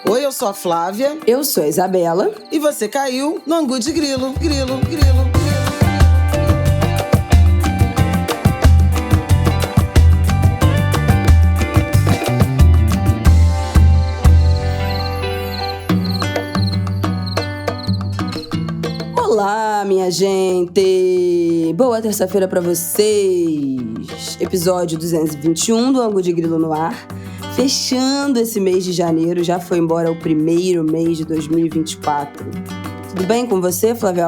Oi, eu sou a Flávia. Eu sou a Isabela. E você caiu no Angu de Grilo. Grilo. Olá, minha gente! Boa terça-feira pra vocês! Episódio 221 do Angu de Grilo no ar. Fechando esse mês de janeiro, já foi embora o primeiro mês de 2024. Tudo bem com você, Flávia?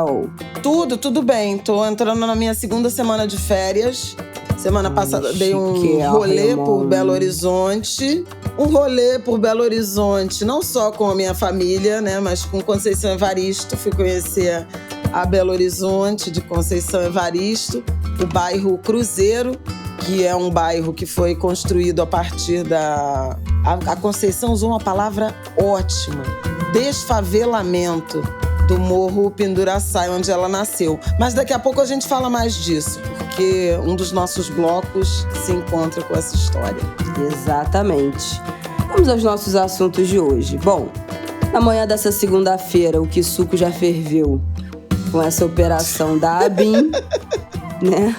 Tudo bem. Tô entrando na minha segunda semana de férias. Semana passada dei um rolê por Belo Horizonte. Um rolê por Belo Horizonte, não só com a minha família, né, mas com Conceição Evaristo. Fui conhecer a Belo Horizonte de Conceição Evaristo, o bairro Cruzeiro, que é um bairro que foi construído a partir da... A Conceição usou uma palavra ótima, desfavelamento do Morro Pinduraçaí, onde ela nasceu. Mas daqui a pouco a gente fala mais disso, porque um dos nossos blocos se encontra com essa história. Exatamente. Vamos aos nossos assuntos de hoje. Bom, na manhã dessa segunda-feira, o que suco já ferveu com essa operação da ABIN, né?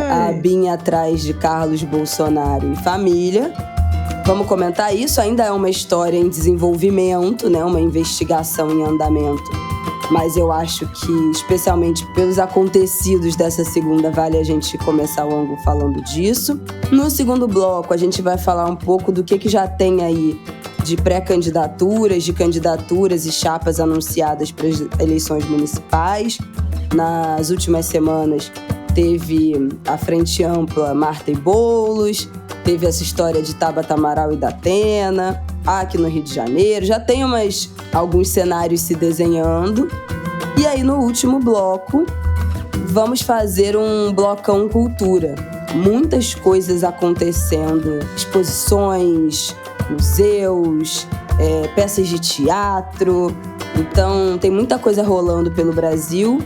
A ABIN atrás de Carlos Bolsonaro e família. Vamos comentar isso. Ainda é uma história em desenvolvimento, né? Uma investigação em andamento. Mas eu acho que, especialmente pelos acontecidos dessa segunda, vale a gente começar o ângulo falando disso. No segundo bloco, a gente vai falar um pouco do que já tem aí de pré-candidaturas, de candidaturas e chapas anunciadas para as eleições municipais. Nas últimas semanas, teve a Frente Ampla Marta e Boulos, teve essa história de Tabata Amaral e Datena, aqui no Rio de Janeiro. Já tem alguns cenários se desenhando. E aí, no último bloco, vamos fazer um blocão cultura. Muitas coisas acontecendo, exposições, museus, peças de teatro. Então, tem muita coisa rolando pelo Brasil.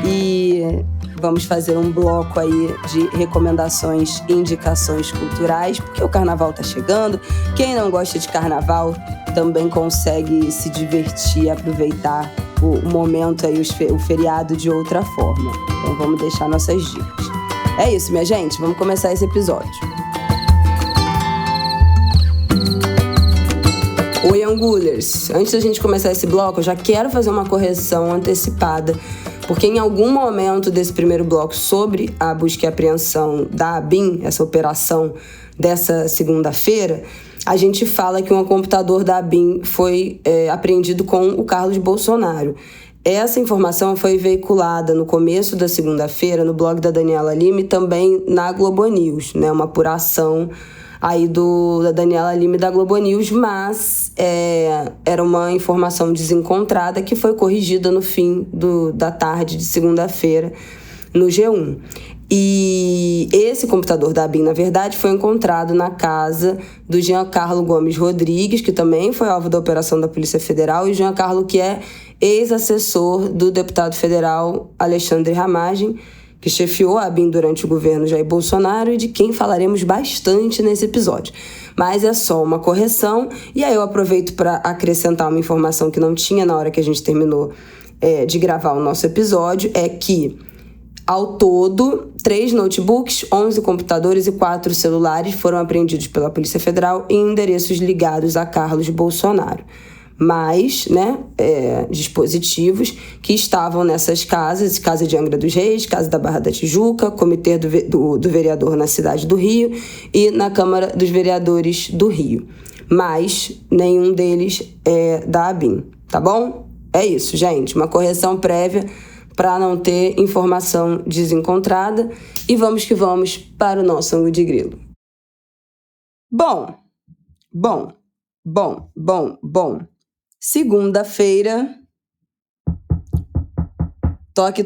E vamos fazer um bloco aí de recomendações e indicações culturais, porque o carnaval tá chegando. Quem não gosta de carnaval também consegue se divertir, aproveitar o momento aí, o feriado de outra forma. Então vamos deixar nossas dicas. É isso, minha gente. Vamos começar esse episódio. Oi, Angulers! Antes da gente começar esse bloco, eu já quero fazer uma correção antecipada, porque em algum momento desse primeiro bloco sobre a busca e apreensão da ABIN, essa operação dessa segunda-feira, a gente fala que um computador da ABIN foi apreendido com o Carlos Bolsonaro. Essa informação foi veiculada no começo da segunda-feira no blog da Daniela Lima e também na Globo News, né? Uma apuração aí da Daniela Lima e da Globo News, mas era uma informação desencontrada que foi corrigida no fim da tarde de segunda-feira no G1. E esse computador da ABIN, na verdade, foi encontrado na casa do Giancarlo Gomes Rodrigues, que também foi alvo da operação da Polícia Federal, e Giancarlo, que é ex-assessor do deputado federal Alexandre Ramagem, que chefiou a ABIN durante o governo Jair Bolsonaro e de quem falaremos bastante nesse episódio. Mas é só uma correção, e aí eu aproveito para acrescentar uma informação que não tinha na hora que a gente terminou de gravar o nosso episódio, é que, ao todo, 3 notebooks, 11 computadores e 4 celulares foram apreendidos pela Polícia Federal em endereços ligados a Carlos Bolsonaro. Mais, dispositivos que estavam nessas casas, Casa de Angra dos Reis, Casa da Barra da Tijuca, Comitê do Vereador na cidade do Rio e na Câmara dos Vereadores do Rio. Mas nenhum deles é da ABIN, tá bom? É isso, gente. Uma correção prévia para não ter informação desencontrada. E vamos que vamos para o nosso Angu de Grilo. Bom. Segunda-feira, toque.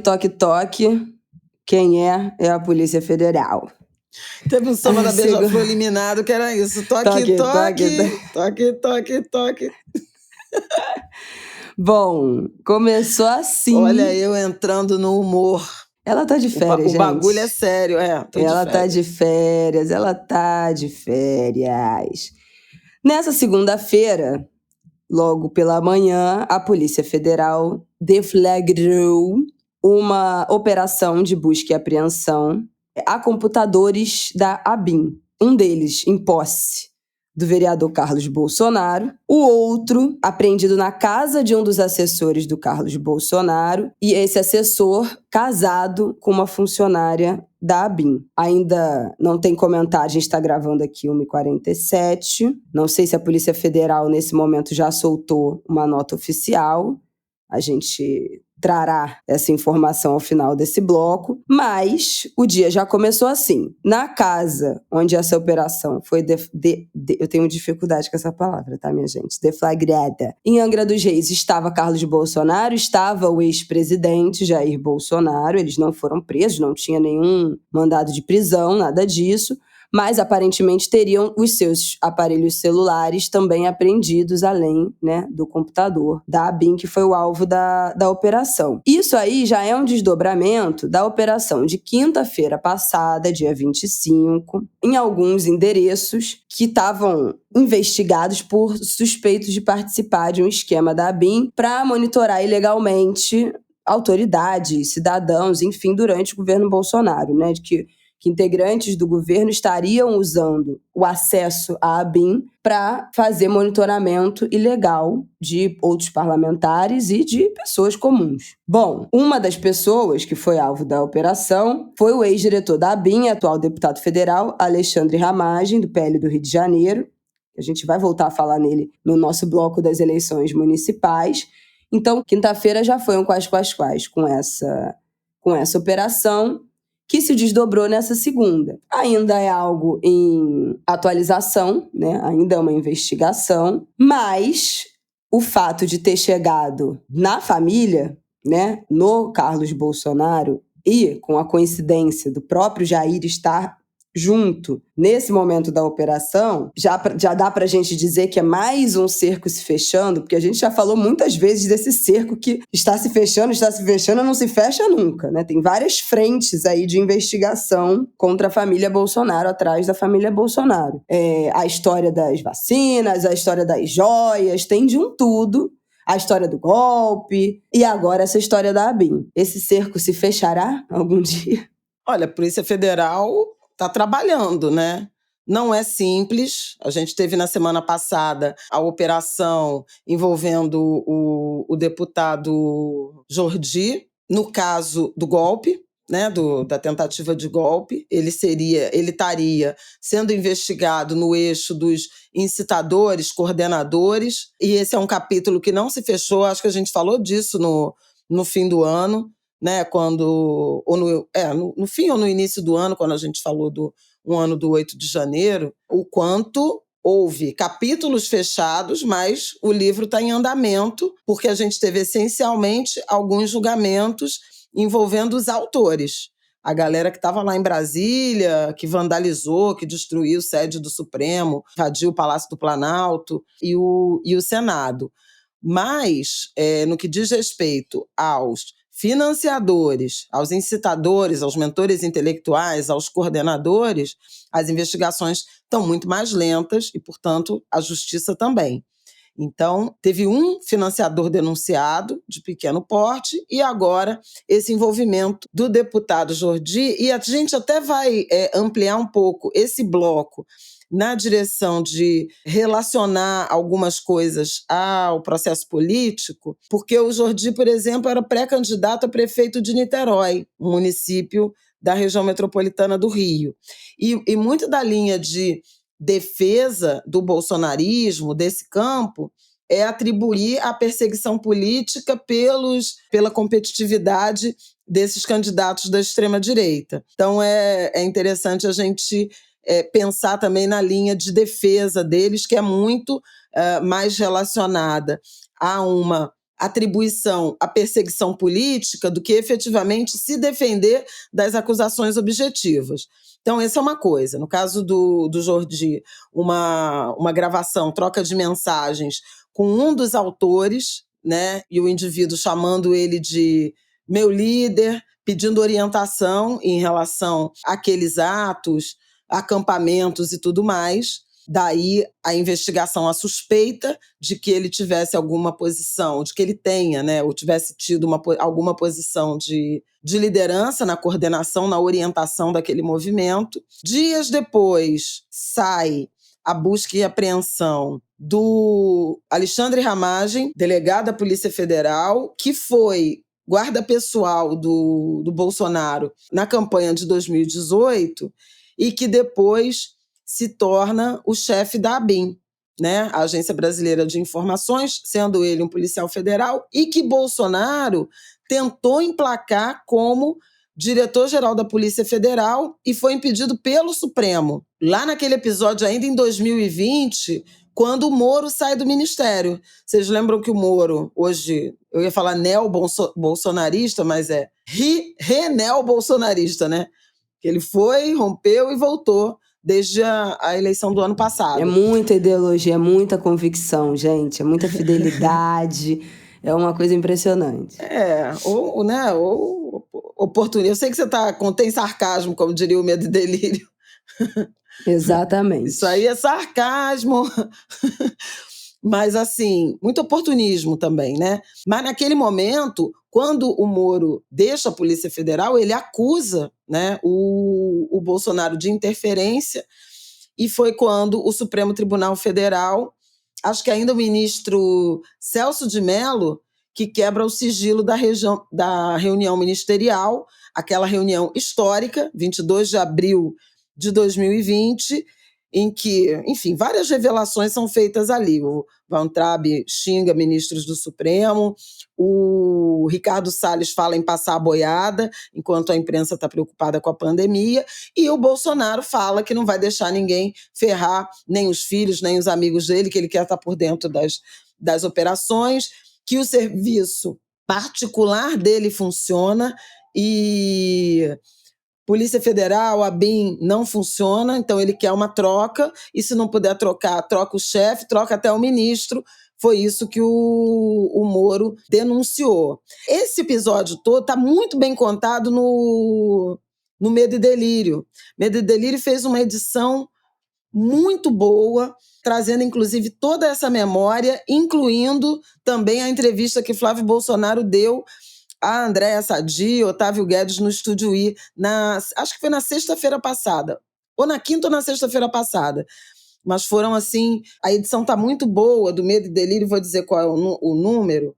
Quem é? É a Polícia Federal. Teve um samba da Beija-Flor eliminado que era isso. Toque. Bom, começou assim. Olha, eu entrando no humor. Ela tá de férias, gente. O bagulho é sério, Ela tá de férias. Nessa segunda-feira, logo pela manhã, a Polícia Federal deflagrou uma operação de busca e apreensão a computadores da ABIN. Um deles em posse do vereador Carlos Bolsonaro, o outro apreendido na casa de um dos assessores do Carlos Bolsonaro, e esse assessor casado com uma funcionária da ABIN. Ainda não tem comentário, a gente está gravando aqui 1h47. Não sei se a Polícia Federal, nesse momento, já soltou uma nota oficial. A gente trará essa informação ao final desse bloco, mas o dia já começou assim. Na casa onde essa operação foi eu tenho dificuldade com essa palavra, tá, minha gente? Deflagrada. Em Angra dos Reis estava Carlos Bolsonaro, estava o ex-presidente Jair Bolsonaro, eles não foram presos, não tinha nenhum mandado de prisão, nada disso, mas aparentemente teriam os seus aparelhos celulares também apreendidos, além, né, do computador da ABIN, que foi o alvo da operação. Isso aí já é um desdobramento da operação de quinta-feira passada, dia 25, em alguns endereços que estavam investigados por suspeitos de participar de um esquema da ABIN para monitorar ilegalmente autoridades, cidadãos, enfim, durante o governo Bolsonaro, né, de que integrantes do governo estariam usando o acesso à ABIN para fazer monitoramento ilegal de outros parlamentares e de pessoas comuns. Bom, uma das pessoas que foi alvo da operação foi o ex-diretor da ABIN, atual deputado federal, Alexandre Ramagem, do PL do Rio de Janeiro. A gente vai voltar a falar nele no nosso bloco das eleições municipais. Então, quinta-feira já foi um quais com essa operação, que se desdobrou nessa segunda. Ainda é algo em atualização, né? Ainda é uma investigação, mas o fato de ter chegado na família, né, no Carlos Bolsonaro, e com a coincidência do próprio Jair estar junto nesse momento da operação, já dá pra gente dizer que é mais um cerco se fechando, porque a gente já falou muitas vezes desse cerco que está se fechando, não se fecha nunca, né? Tem várias frentes aí de investigação contra a família Bolsonaro, atrás da família Bolsonaro. A história das vacinas, a história das joias, tem de um tudo. A história do golpe e agora essa história da ABIN. Esse cerco se fechará algum dia? Olha, a Polícia Federal está trabalhando, né? Não é simples. A gente teve na semana passada a operação envolvendo o deputado Jordi, no caso do golpe, né, da tentativa de golpe. Ele estaria sendo investigado no eixo dos incitadores, coordenadores, e esse é um capítulo que não se fechou. Acho que a gente falou disso no fim do ano, né, no fim ou no início do ano, quando a gente falou do um ano do 8 de janeiro, o quanto houve capítulos fechados, mas o livro está em andamento, porque a gente teve essencialmente alguns julgamentos envolvendo os autores. A galera que estava lá em Brasília, que vandalizou, que destruiu sede do Supremo, invadiu o Palácio do Planalto e o Senado. Mas, no que diz respeito aos financiadores, aos incitadores, aos mentores intelectuais, aos coordenadores, as investigações estão muito mais lentas e, portanto, a justiça também. Então, teve um financiador denunciado de pequeno porte e agora esse envolvimento do deputado Jordi, e a gente até vai ampliar um pouco esse bloco na direção de relacionar algumas coisas ao processo político, porque o Jordi, por exemplo, era pré-candidato a prefeito de Niterói, um município da região metropolitana do Rio. E muito da linha de defesa do bolsonarismo, desse campo, é atribuir a perseguição política pela competitividade desses candidatos da extrema-direita. Então, é interessante a gente pensar também na linha de defesa deles, que é muito mais relacionada a uma atribuição à perseguição política do que efetivamente se defender das acusações objetivas. Então, essa é uma coisa. No caso do Jordi, uma gravação, troca de mensagens com um dos autores, né, e o indivíduo chamando ele de meu líder, pedindo orientação em relação àqueles atos, acampamentos e tudo mais. Daí a investigação, a suspeita de que ele tivesse alguma posição, de que ele tenha, né, ou tivesse tido alguma posição de liderança na coordenação, na orientação daquele movimento. Dias depois, sai a busca e apreensão do Alexandre Ramagem, delegado da Polícia Federal, que foi guarda pessoal do Bolsonaro na campanha de 2018 e que depois se torna o chefe da ABIN, né? A Agência Brasileira de Informações, sendo ele um policial federal, e que Bolsonaro tentou emplacar como diretor-geral da Polícia Federal e foi impedido pelo Supremo. Lá naquele episódio, ainda em 2020, quando o Moro sai do ministério. Vocês lembram que o Moro, hoje, eu ia falar neo-bolsonarista, mas é re-neo-bolsonarista, né? Que ele foi, rompeu e voltou desde a eleição do ano passado. É muita ideologia, é muita convicção, gente. É muita fidelidade. É uma coisa impressionante. Ou oportunismo. Eu sei que você contém sarcasmo, como diria o Medo e Delírio. Exatamente. Isso aí é sarcasmo. Mas, assim, muito oportunismo também, né? Mas, naquele momento, quando o Moro deixa a Polícia Federal, ele acusa, né, o Bolsonaro de interferência, e foi quando o Supremo Tribunal Federal, acho que ainda o ministro Celso de Mello, que quebra o sigilo da reunião ministerial, aquela reunião histórica, 22 de abril de 2020, em que, enfim, várias revelações são feitas ali. O Weintraub xinga ministros do Supremo, o Ricardo Salles fala em passar a boiada, enquanto a imprensa está preocupada com a pandemia, e o Bolsonaro fala que não vai deixar ninguém ferrar, nem os filhos, nem os amigos dele, que ele quer estar por dentro das operações, que o serviço particular dele funciona e Polícia Federal, a ABIN, não funciona, então ele quer uma troca, e se não puder trocar, troca o chefe, troca até o ministro. Foi isso que o Moro denunciou. Esse episódio todo está muito bem contado no Medo e Delírio. Medo e Delírio fez uma edição muito boa, trazendo inclusive toda essa memória, incluindo também a entrevista que Flávio Bolsonaro deu a Andréa Sadi e Otávio Guedes no Estúdio I, acho que foi na sexta-feira passada, ou na quinta ou na sexta-feira passada. Mas foram assim, a edição está muito boa, do Medo e Delírio, vou dizer qual é o número,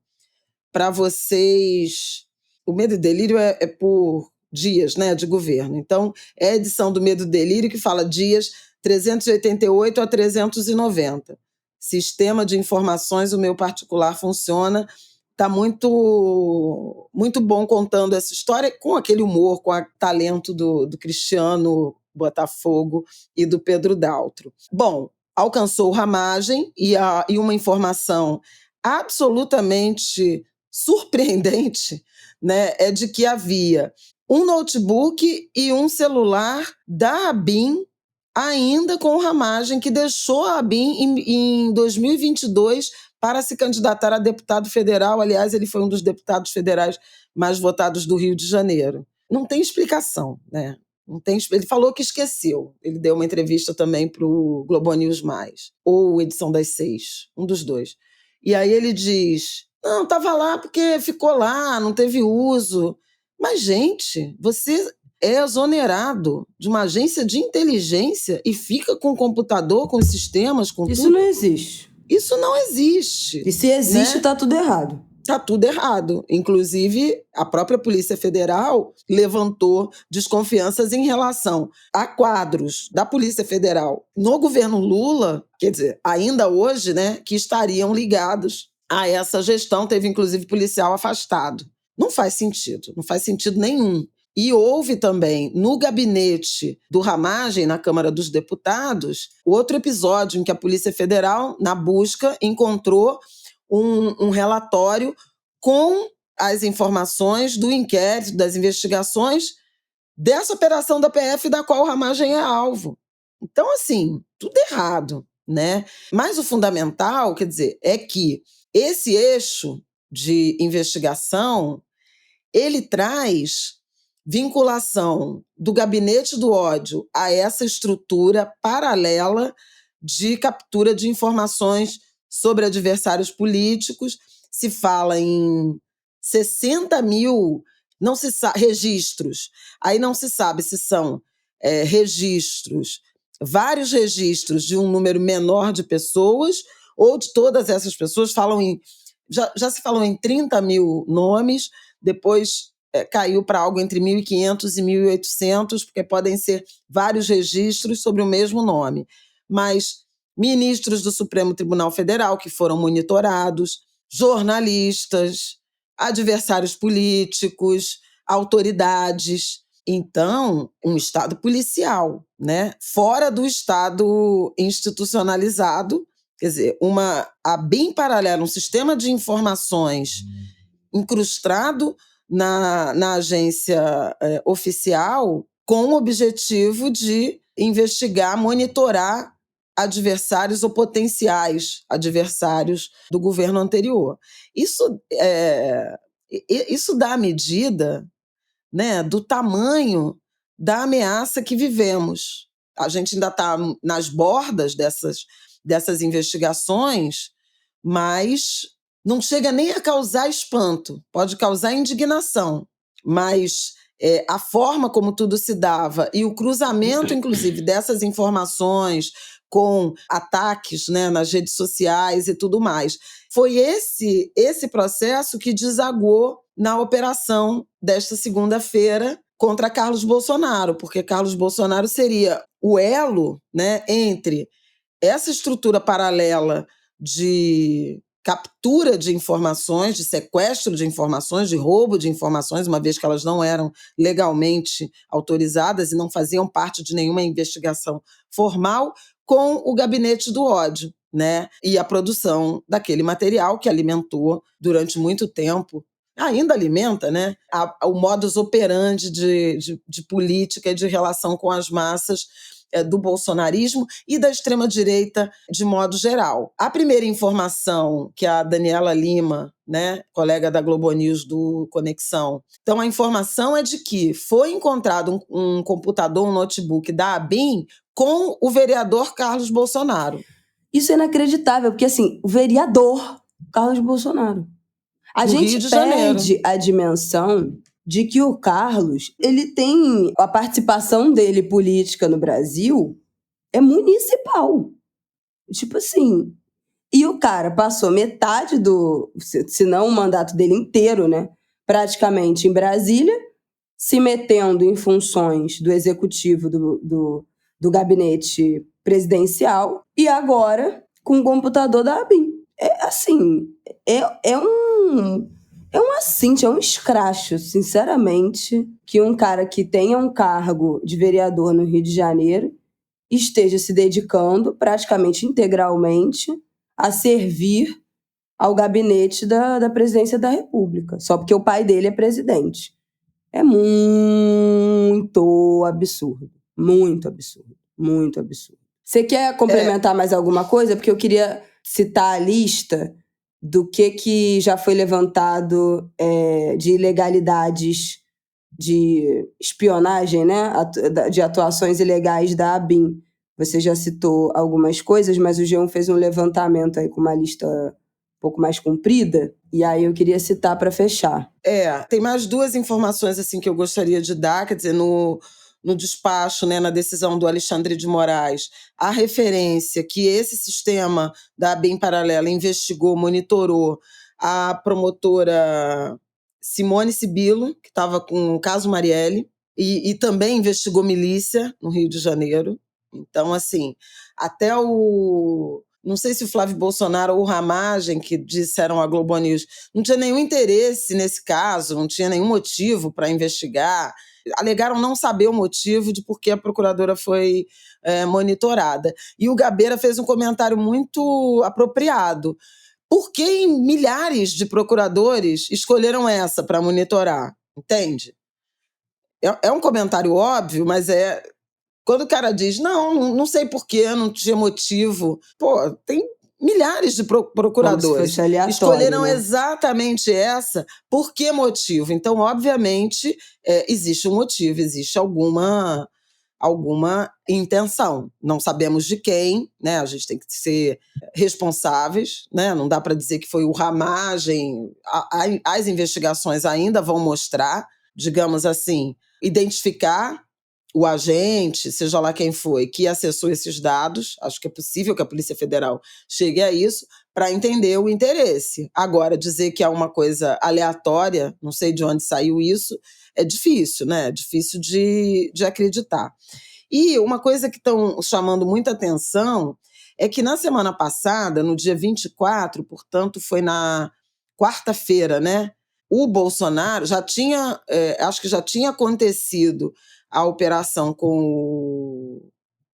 para vocês. O Medo e Delírio é por dias, né, de governo. Então, é a edição do Medo e Delírio que fala dias 388 a 390. Sistema de informações, o meu particular funciona. Está muito, muito bom contando essa história, com aquele humor, com o talento do Cristiano Botafogo e do Pedro Daltro. Bom, alcançou o Ramagem e uma informação absolutamente surpreendente, né, é de que havia um notebook e um celular da ABIN ainda com o Ramagem, que deixou a ABIN em 2022 para se candidatar a deputado federal. Aliás, ele foi um dos deputados federais mais votados do Rio de Janeiro. Não tem explicação, né? Ele falou que esqueceu. Ele deu uma entrevista também para o Globo News+, ou Edição das 6, um dos dois. E aí ele diz, não, estava lá porque ficou lá, não teve uso. Mas, gente, você é exonerado de uma agência de inteligência e fica com o computador, com os sistemas, com Isso tudo? Isso não existe. Isso não existe. E se existe, está tudo errado. Está tudo errado. Inclusive, a própria Polícia Federal levantou desconfianças em relação a quadros da Polícia Federal no governo Lula, quer dizer, ainda hoje, né, que estariam ligados a essa gestão. Teve, inclusive, policial afastado. Não faz sentido nenhum. E houve também, no gabinete do Ramagem, na Câmara dos Deputados, outro episódio em que a Polícia Federal, na busca, encontrou um relatório com as informações do inquérito, das investigações dessa operação da PF, da qual o Ramagem é alvo. Então, assim, tudo errado, né? Mas o fundamental, quer dizer, é que esse eixo de investigação, ele traz vinculação do gabinete do ódio a essa estrutura paralela de captura de informações sobre adversários políticos. Se fala em 60 mil registros. Aí não se sabe se são registros, vários registros de um número menor de pessoas ou de todas essas pessoas. Já se falou em 30 mil nomes, depois caiu para algo entre 1.500 e 1.800, porque podem ser vários registros sobre o mesmo nome. Mas ministros do Supremo Tribunal Federal que foram monitorados, jornalistas, adversários políticos, autoridades. Então, um Estado policial, né? Fora do Estado institucionalizado, quer dizer, a bem paralela, um sistema de informações incrustado na agência oficial com o objetivo de investigar, monitorar adversários ou potenciais adversários do governo anterior. Isso dá a medida, né, do tamanho da ameaça que vivemos. A gente ainda está nas bordas dessas investigações, mas não chega nem a causar espanto, pode causar indignação, mas a forma como tudo se dava e o cruzamento, inclusive, dessas informações com ataques, né, nas redes sociais e tudo mais, foi esse processo que desagou na operação desta segunda-feira contra Carlos Bolsonaro, porque Carlos Bolsonaro seria o elo, né, entre essa estrutura paralela de captura de informações, de sequestro de informações, de roubo de informações, uma vez que elas não eram legalmente autorizadas e não faziam parte de nenhuma investigação formal, com o gabinete do ódio, né? E a produção daquele material que alimentou durante muito tempo, ainda alimenta, né, o modus operandi de política e de relação com as massas do bolsonarismo e da extrema-direita de modo geral. A primeira informação que a Daniela Lima, né, colega da Globo News do Conexão, então a informação é de que foi encontrado um computador, um notebook da ABIN com o vereador Carlos Bolsonaro. Isso é inacreditável, porque assim, o vereador Carlos Bolsonaro. A gente perde a dimensão de que o Carlos, ele tem a participação dele política no Brasil é municipal. Tipo assim, e o cara passou metade se não o mandato dele inteiro, né, praticamente em Brasília, se metendo em funções do executivo do gabinete presidencial e agora com o computador da ABIN. É assim, é um escracho, sinceramente, que um cara que tenha um cargo de vereador no Rio de Janeiro esteja se dedicando praticamente integralmente a servir ao gabinete da presidência da República, só porque o pai dele é presidente. É muito absurdo. Muito absurdo. Muito absurdo. Você quer complementar mais alguma coisa? Porque eu queria citar a lista do que já foi levantado de ilegalidades de espionagem, né? De atuações ilegais da ABIN. Você já citou algumas coisas, mas o G1 fez um levantamento aí com uma lista um pouco mais comprida, e aí eu queria citar para fechar. Tem mais duas informações assim, que eu gostaria de dar, quer dizer, no despacho, né, na decisão do Alexandre de Moraes, a referência que esse sistema da ABIN paralela investigou, monitorou a promotora Simone Sibilo, que estava com o caso Marielle, e também investigou milícia no Rio de Janeiro. Então, assim, até não sei se o Flávio Bolsonaro ou o Ramagem, que disseram à Globo News, não tinha nenhum interesse nesse caso, não tinha nenhum motivo para investigar. Alegaram não saber o motivo de por que a procuradora foi monitorada. E o Gabeira fez um comentário muito apropriado. Por que milhares de procuradores escolheram essa para monitorar? Entende? É um comentário óbvio, mas quando o cara diz, não sei por que, não tinha motivo. Pô, tem milhares de procuradores. Escolheram, né, exatamente essa. Por que motivo? Então, obviamente, existe um motivo, existe alguma alguma intenção. Não sabemos de quem, né? A gente tem que ser responsáveis, né? Não dá para dizer que foi o Ramagem. As investigações ainda vão mostrar, digamos assim, identificar o agente, seja lá quem foi, que acessou esses dados. Acho que é possível que a Polícia Federal chegue a isso para entender o interesse. Agora, dizer que é uma coisa aleatória, não sei de onde saiu isso, é difícil, né? É difícil de acreditar. E uma coisa que estão chamando muita atenção é que na semana passada, no dia 24, portanto, foi na quarta-feira, né? O Bolsonaro já tinha, acho que já tinha acontecido a operação com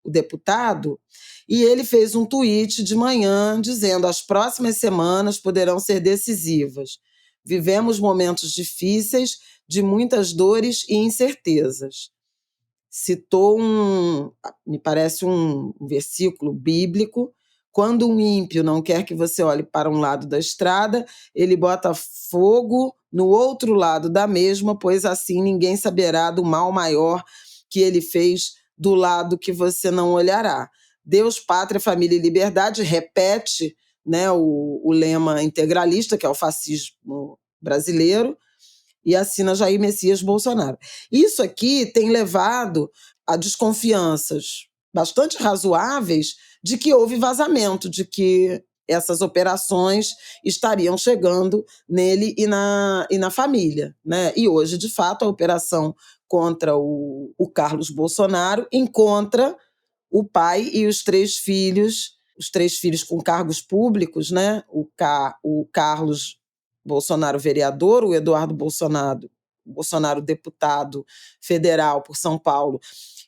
o deputado, e ele fez um tweet de manhã dizendo: as próximas semanas poderão ser decisivas. Vivemos momentos difíceis, de muitas dores e incertezas. Citou me parece um versículo bíblico: quando um ímpio não quer que você olhe para um lado da estrada, ele bota fogo no outro lado da mesma, pois assim ninguém saberá do mal maior que ele fez do lado que você não olhará. Deus, pátria, família e liberdade, repete, né, o lema integralista, que é o fascismo brasileiro, e assina Jair Messias Bolsonaro. Isso aqui tem levado a desconfianças bastante razoáveis de que houve vazamento, de que essas operações estariam chegando nele e na família, né? E hoje, de fato, a operação contra o Carlos Bolsonaro encontra o pai e os três filhos com cargos públicos, né? O Carlos Bolsonaro vereador, o Eduardo Bolsonaro deputado federal por São Paulo,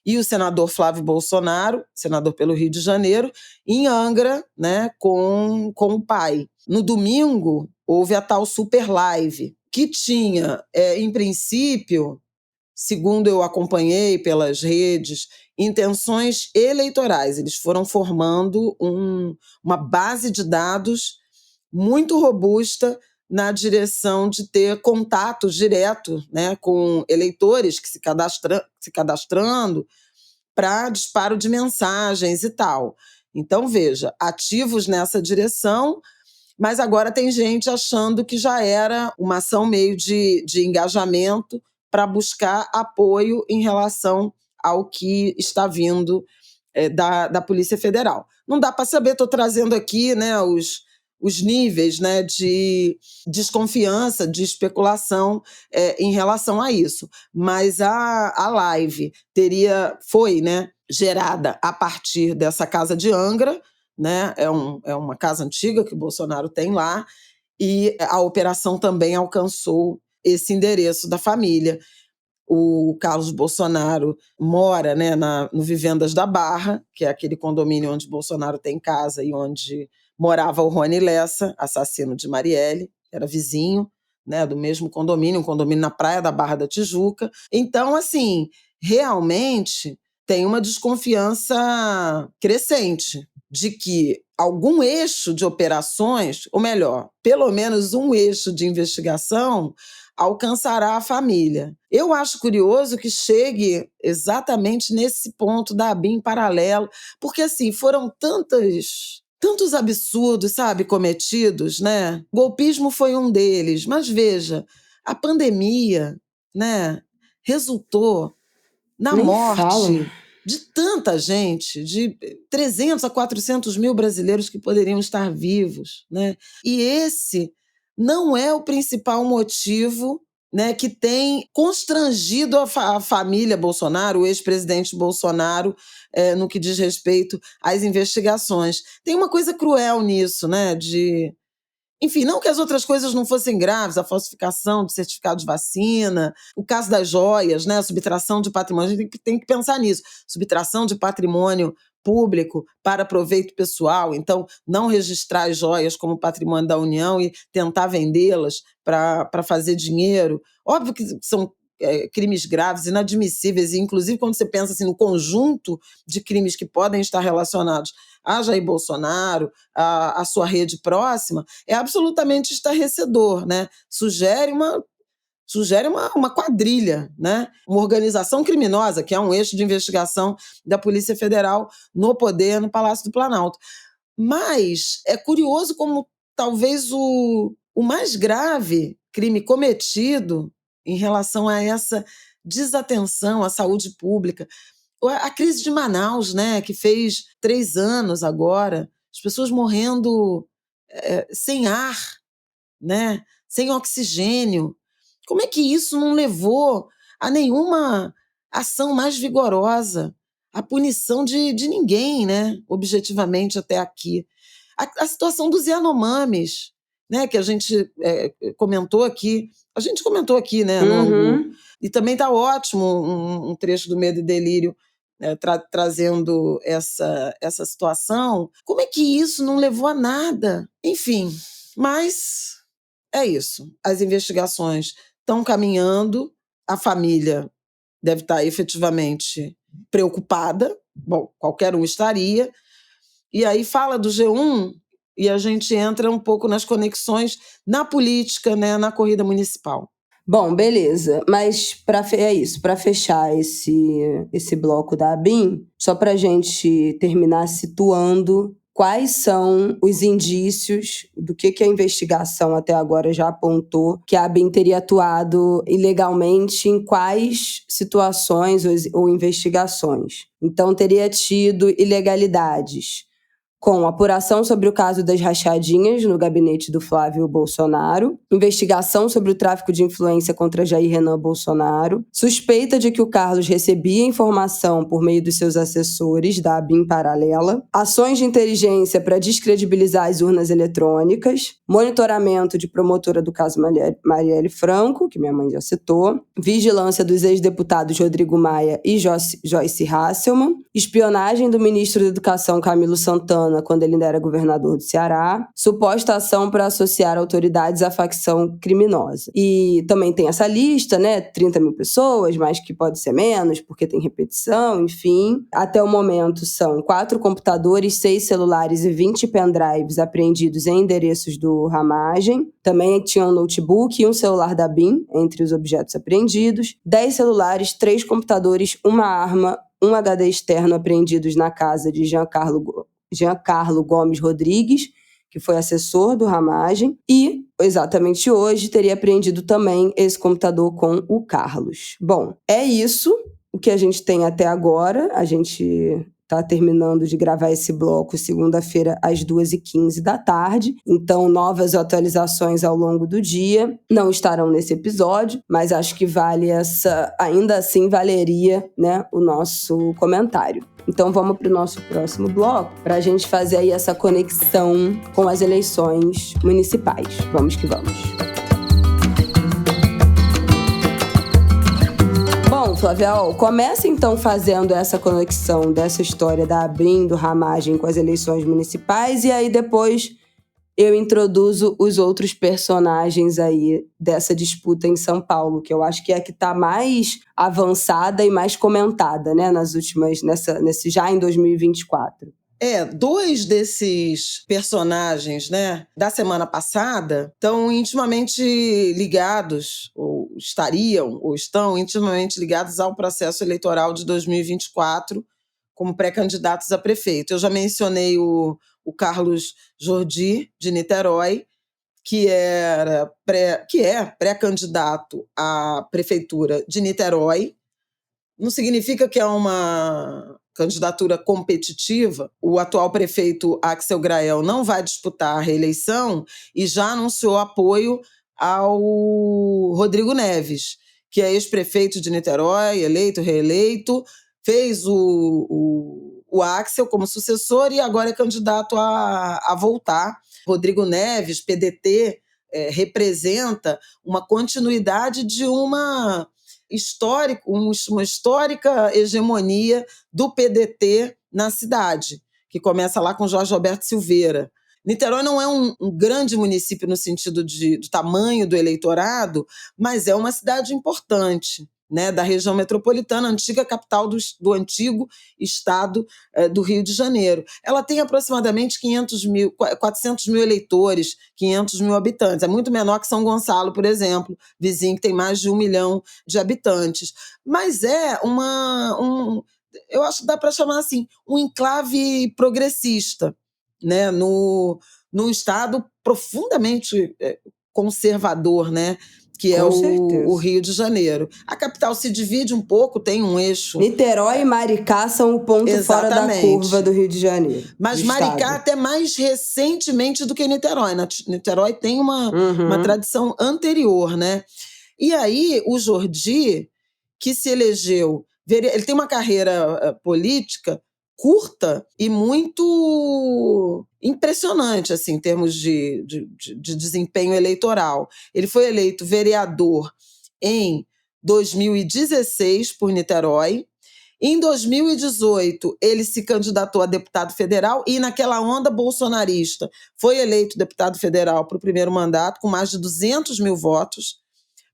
e o senador Flávio Bolsonaro, senador pelo Rio de Janeiro, em Angra, né, com o pai. No domingo, houve a tal Super Live, que tinha, em princípio, segundo eu acompanhei pelas redes, intenções eleitorais. Eles foram formando uma base de dados muito robusta na direção de ter contato direto, né, com eleitores que se cadastrando para disparo de mensagens e tal. Então, veja, ativos nessa direção, mas agora tem gente achando que já era uma ação meio de engajamento para buscar apoio em relação ao que está vindo da Polícia Federal. Não dá para saber, estou trazendo aqui, né, os níveis, né, de desconfiança, de especulação em relação a isso. Mas a live foi, né, gerada a partir dessa casa de Angra, né, é uma casa antiga que o Bolsonaro tem lá, e a operação também alcançou esse endereço da família. O Carlos Bolsonaro mora, né, no Vivendas da Barra, que é aquele condomínio onde Bolsonaro tem casa e onde morava o Rony Lessa, assassino de Marielle, era vizinho, né, do mesmo condomínio, um condomínio na Praia da Barra da Tijuca. Então, assim, realmente tem uma desconfiança crescente de que algum eixo de operações, ou melhor, pelo menos um eixo de investigação, alcançará a família. Eu acho curioso que chegue exatamente nesse ponto da ABIN paralelo, porque assim, foram tantos absurdos, sabe, cometidos, né? O golpismo foi um deles, mas veja, a pandemia, né, resultou na morte de tanta gente, de 300 a 400 mil brasileiros que poderiam estar vivos, né? E esse não é o principal motivo, né, que tem constrangido a família Bolsonaro, o ex-presidente Bolsonaro, no que diz respeito às investigações. Tem uma coisa cruel nisso, né? Enfim, não que as outras coisas não fossem graves, a falsificação de certificado de vacina, o caso das joias, né, a subtração de patrimônio, a gente tem que pensar nisso. Subtração de patrimônio público para proveito pessoal, então não registrar as joias como patrimônio da União e tentar vendê-las para fazer dinheiro. Óbvio que são crimes graves, inadmissíveis, e inclusive quando você pensa assim, no conjunto de crimes que podem estar relacionados a Jair Bolsonaro, a sua rede próxima, é absolutamente estarrecedor, né? Sugere sugere uma quadrilha, né? Uma organização criminosa, que é um eixo de investigação da Polícia Federal no poder, no Palácio do Planalto. Mas é curioso como talvez o mais grave crime cometido em relação a essa desatenção à saúde pública, a crise de Manaus, né, que fez 3 anos agora, as pessoas morrendo sem ar, né, sem oxigênio. Como é que isso não levou a nenhuma ação mais vigorosa, a punição de ninguém, né, objetivamente até aqui? A situação dos Yanomamis, né, que a gente comentou aqui. A gente comentou aqui, né, no Angu. E também está ótimo um trecho do Medo e Delírio trazendo essa situação. Como é que isso não levou a nada? Enfim, mas é isso. As investigações estão caminhando, a família deve estar efetivamente preocupada, bom, qualquer um estaria. E aí fala do G1 e a gente entra um pouco nas conexões na política, né, na corrida municipal. Bom, beleza. Mas é isso, para fechar esse bloco da ABIN, só para a gente terminar situando quais são os indícios do que a investigação até agora já apontou que a ABIN teria atuado ilegalmente em quais situações ou investigações. Então, teria tido ilegalidades com apuração sobre o caso das rachadinhas no gabinete do Flávio Bolsonaro, investigação sobre o tráfico de influência contra Jair Renan Bolsonaro, suspeita de que o Carlos recebia informação por meio dos seus assessores da ABIN paralela, ações de inteligência para descredibilizar as urnas eletrônicas, monitoramento de promotora do caso Marielle Franco, que minha mãe já citou, vigilância dos ex-deputados Rodrigo Maia e Joyce Hasselmann, espionagem do ministro da Educação Camilo Santana quando ele ainda era governador do Ceará, suposta ação para associar autoridades à facção criminosa. E também tem essa lista, né, 30 mil pessoas, mas que pode ser menos, porque tem repetição, enfim. Até o momento são 4 computadores, 6 celulares e 20 pendrives apreendidos em endereços do Ramagem. Também tinha um notebook e um celular da ABIN entre os objetos apreendidos, 10 celulares, 3 computadores, uma arma, um HD externo apreendidos na casa de Giancarlo Gomes Rodrigues, que foi assessor do Ramagem, e, exatamente hoje, teria apreendido também esse computador com o Carlos. Bom, é isso o que a gente tem até agora. A gente está terminando de gravar esse bloco segunda-feira às 2h15 da tarde. Então, novas atualizações ao longo do dia não estarão nesse episódio, mas acho que ainda assim valeria, né, o nosso comentário. Então vamos para o nosso próximo bloco para a gente fazer aí essa conexão com as eleições municipais. Vamos que vamos. Bom, Flaviol, começa então fazendo essa conexão dessa história da ABIN, do Ramagem com as eleições municipais, e aí depois eu introduzo os outros personagens aí dessa disputa em São Paulo, que eu acho que é a que está mais avançada e mais comentada, né, nesse já em 2024. 2 desses personagens, né, da semana passada estão intimamente ligados, ou estão intimamente ligados ao processo eleitoral de 2024 como pré-candidatos a prefeito. Eu já mencionei o Carlos Jordi, de Niterói, que é pré-candidato à prefeitura de Niterói. Não significa que é uma candidatura competitiva. O atual prefeito Axel Grael não vai disputar a reeleição e já anunciou apoio ao Rodrigo Neves, que é ex-prefeito de Niterói, eleito, reeleito, fez o Axel como sucessor e agora é candidato a voltar. Rodrigo Neves, PDT, representa uma continuidade de uma histórica hegemonia do PDT na cidade, que começa lá com Jorge Alberto Silveira. Niterói não é um grande município no sentido do tamanho do eleitorado, mas é uma cidade importante, né, da região metropolitana, antiga capital do antigo estado do Rio de Janeiro. Ela tem aproximadamente 400 mil eleitores, 500 mil habitantes. É muito menor que São Gonçalo, por exemplo, vizinho que tem mais de 1 milhão de habitantes. Mas é eu acho que dá para chamar assim, um enclave progressista, né, num estado profundamente conservador, né, que é o Rio de Janeiro. A capital se divide um pouco, tem um eixo. Niterói e Maricá são o ponto fora da curva do Rio de Janeiro. Mas Maricá até mais recentemente do que Niterói. Niterói tem uma tradição anterior, né? E aí, o Jordi, que se elegeu... Ele tem uma carreira política curta e muito impressionante, assim, em termos de desempenho eleitoral. Ele foi eleito vereador em 2016 por Niterói. Em 2018, ele se candidatou a deputado federal e, naquela onda bolsonarista, foi eleito deputado federal para o primeiro mandato, com mais de 200 mil votos.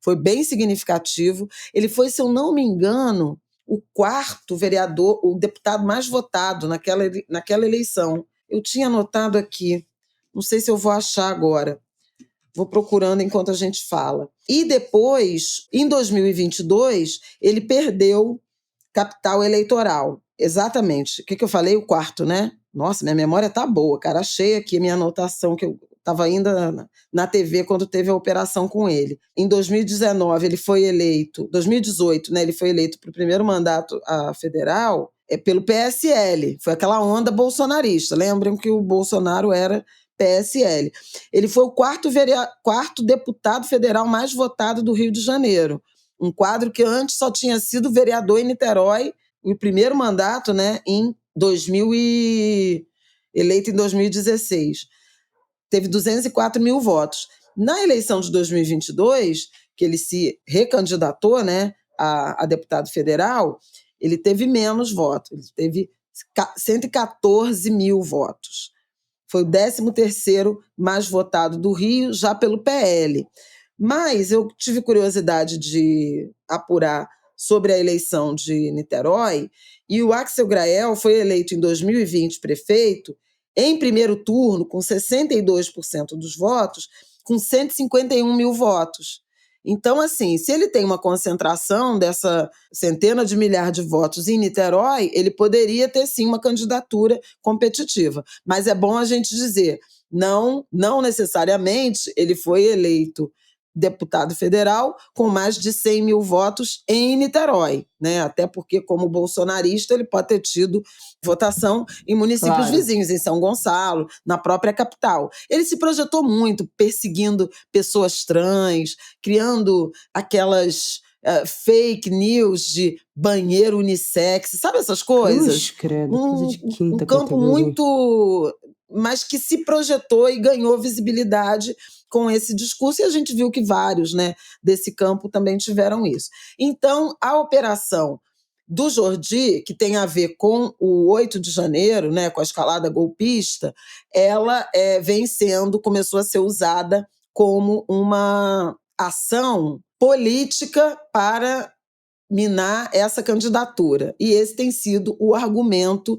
Foi bem significativo. Ele foi, se eu não me engano, o 4º vereador, o deputado mais votado naquela eleição. Eu tinha anotado aqui, não sei se eu vou achar agora. Vou procurando enquanto a gente fala. E depois, em 2022, ele perdeu capital eleitoral. Exatamente. O que eu falei? O 4º, né? Nossa, minha memória tá boa, cara. Achei aqui a minha anotação que eu estava ainda na TV quando teve a operação com ele. Em 2019, ele foi eleito... 2018, né? Ele foi eleito para o primeiro mandato federal pelo PSL. Foi aquela onda bolsonarista. Lembram que o Bolsonaro era PSL. Ele foi o 4º deputado federal mais votado do Rio de Janeiro. Um quadro que antes só tinha sido vereador em Niterói, o primeiro mandato, né, eleito em 2016. Teve 204 mil votos. Na eleição de 2022, que ele se recandidatou, né, a deputado federal, ele teve menos votos. Ele teve 114 mil votos. Foi o 13º mais votado do Rio, já pelo PL. Mas eu tive curiosidade de apurar sobre a eleição de Niterói, e o Axel Grael foi eleito em 2020 prefeito, em primeiro turno, com 62% dos votos, com 151 mil votos. Então, assim, se ele tem uma concentração dessa centena de milhares de votos em Niterói, ele poderia ter, sim, uma candidatura competitiva. Mas é bom a gente dizer, não necessariamente ele foi eleito deputado federal com mais de 100 mil votos em Niterói, né? Até porque, como bolsonarista, ele pode ter tido votação em municípios vizinhos, em São Gonçalo, na própria capital. Ele se projetou muito, perseguindo pessoas trans, criando aquelas fake news de banheiro unissex, sabe essas coisas? Credo, coisa de quinta um campo categoria. muito... mas que se projetou e ganhou visibilidade com esse discurso, e a gente viu que vários, né, desse campo também tiveram isso. Então, a operação do Jordi, que tem a ver com o 8 de janeiro, né, com a escalada golpista, ela começou a ser usada como uma ação política para minar essa candidatura. E esse tem sido o argumento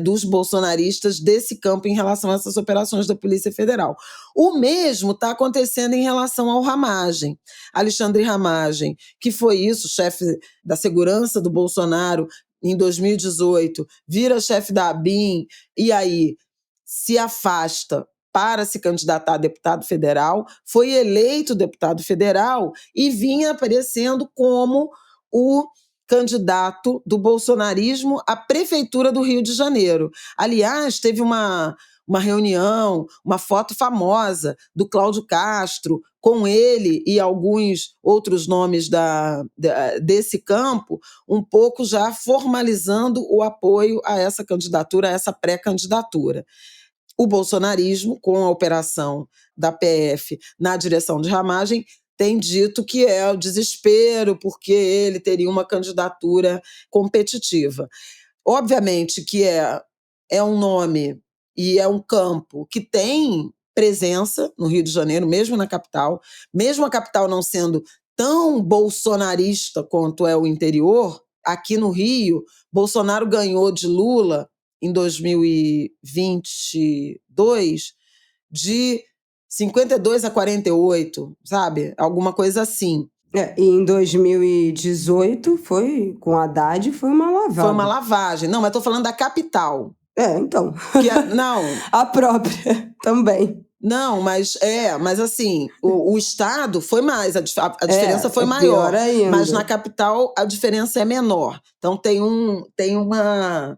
dos bolsonaristas desse campo em relação a essas operações da Polícia Federal. O mesmo está acontecendo em relação ao Ramagem. Alexandre Ramagem, que foi isso, chefe da segurança do Bolsonaro em 2018, vira chefe da ABIN e aí se afasta para se candidatar a deputado federal, foi eleito deputado federal e vinha aparecendo como o candidato do bolsonarismo à prefeitura do Rio de Janeiro. Aliás, teve uma reunião, uma foto famosa do Cláudio Castro com ele e alguns outros nomes desse campo, um pouco já formalizando o apoio a essa candidatura, a essa pré-candidatura. O bolsonarismo, com a operação da PF na direção de Ramagem, tem dito que é o desespero, porque ele teria uma candidatura competitiva. Obviamente que é um nome e é um campo que tem presença no Rio de Janeiro, mesmo na capital, mesmo a capital não sendo tão bolsonarista quanto é o interior, aqui no Rio, Bolsonaro ganhou de Lula em 2022 de 52 a 48, sabe? Alguma coisa assim. E em 2018, com o Haddad, foi uma lavagem. Foi uma lavagem. Não, mas tô falando da capital. Então. Não. A própria também. Não, mas assim, o Estado foi mais, a diferença foi maior. Pior ainda. Mas na capital a diferença é menor. Então tem uma...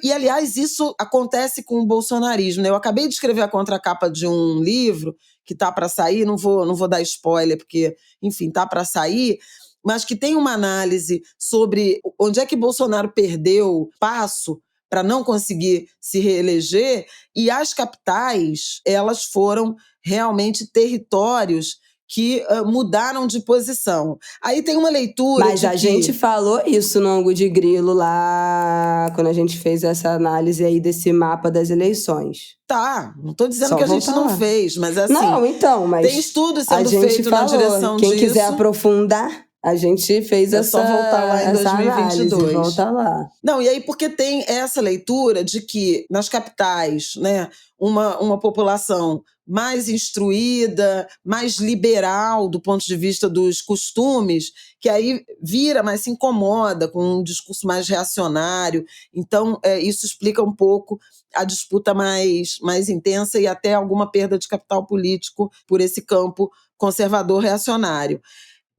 E, aliás, isso acontece com o bolsonarismo, né? Eu acabei de escrever a contracapa de um livro que tá para sair, não vou dar spoiler, porque, enfim, tá para sair, mas que tem uma análise sobre onde é que Bolsonaro perdeu passo para não conseguir se reeleger, e as capitais, elas foram realmente territórios que mudaram de posição. Aí tem uma leitura... Mas a gente falou isso no Ângulo de Grilo lá, quando a gente fez essa análise aí desse mapa das eleições. Tá, não tô dizendo que a gente não fez, mas assim... Não, então, mas... Tem estudos sendo feitos na direção disso. Quem quiser aprofundar... A gente fez essa análise. É só voltar lá em 2022. Volta lá. Não, e aí porque tem essa leitura de que nas capitais, né, uma população mais instruída, mais liberal do ponto de vista dos costumes, que aí vira, mas se incomoda com um discurso mais reacionário. Então, isso explica um pouco a disputa mais intensa e até alguma perda de capital político por esse campo conservador-reacionário.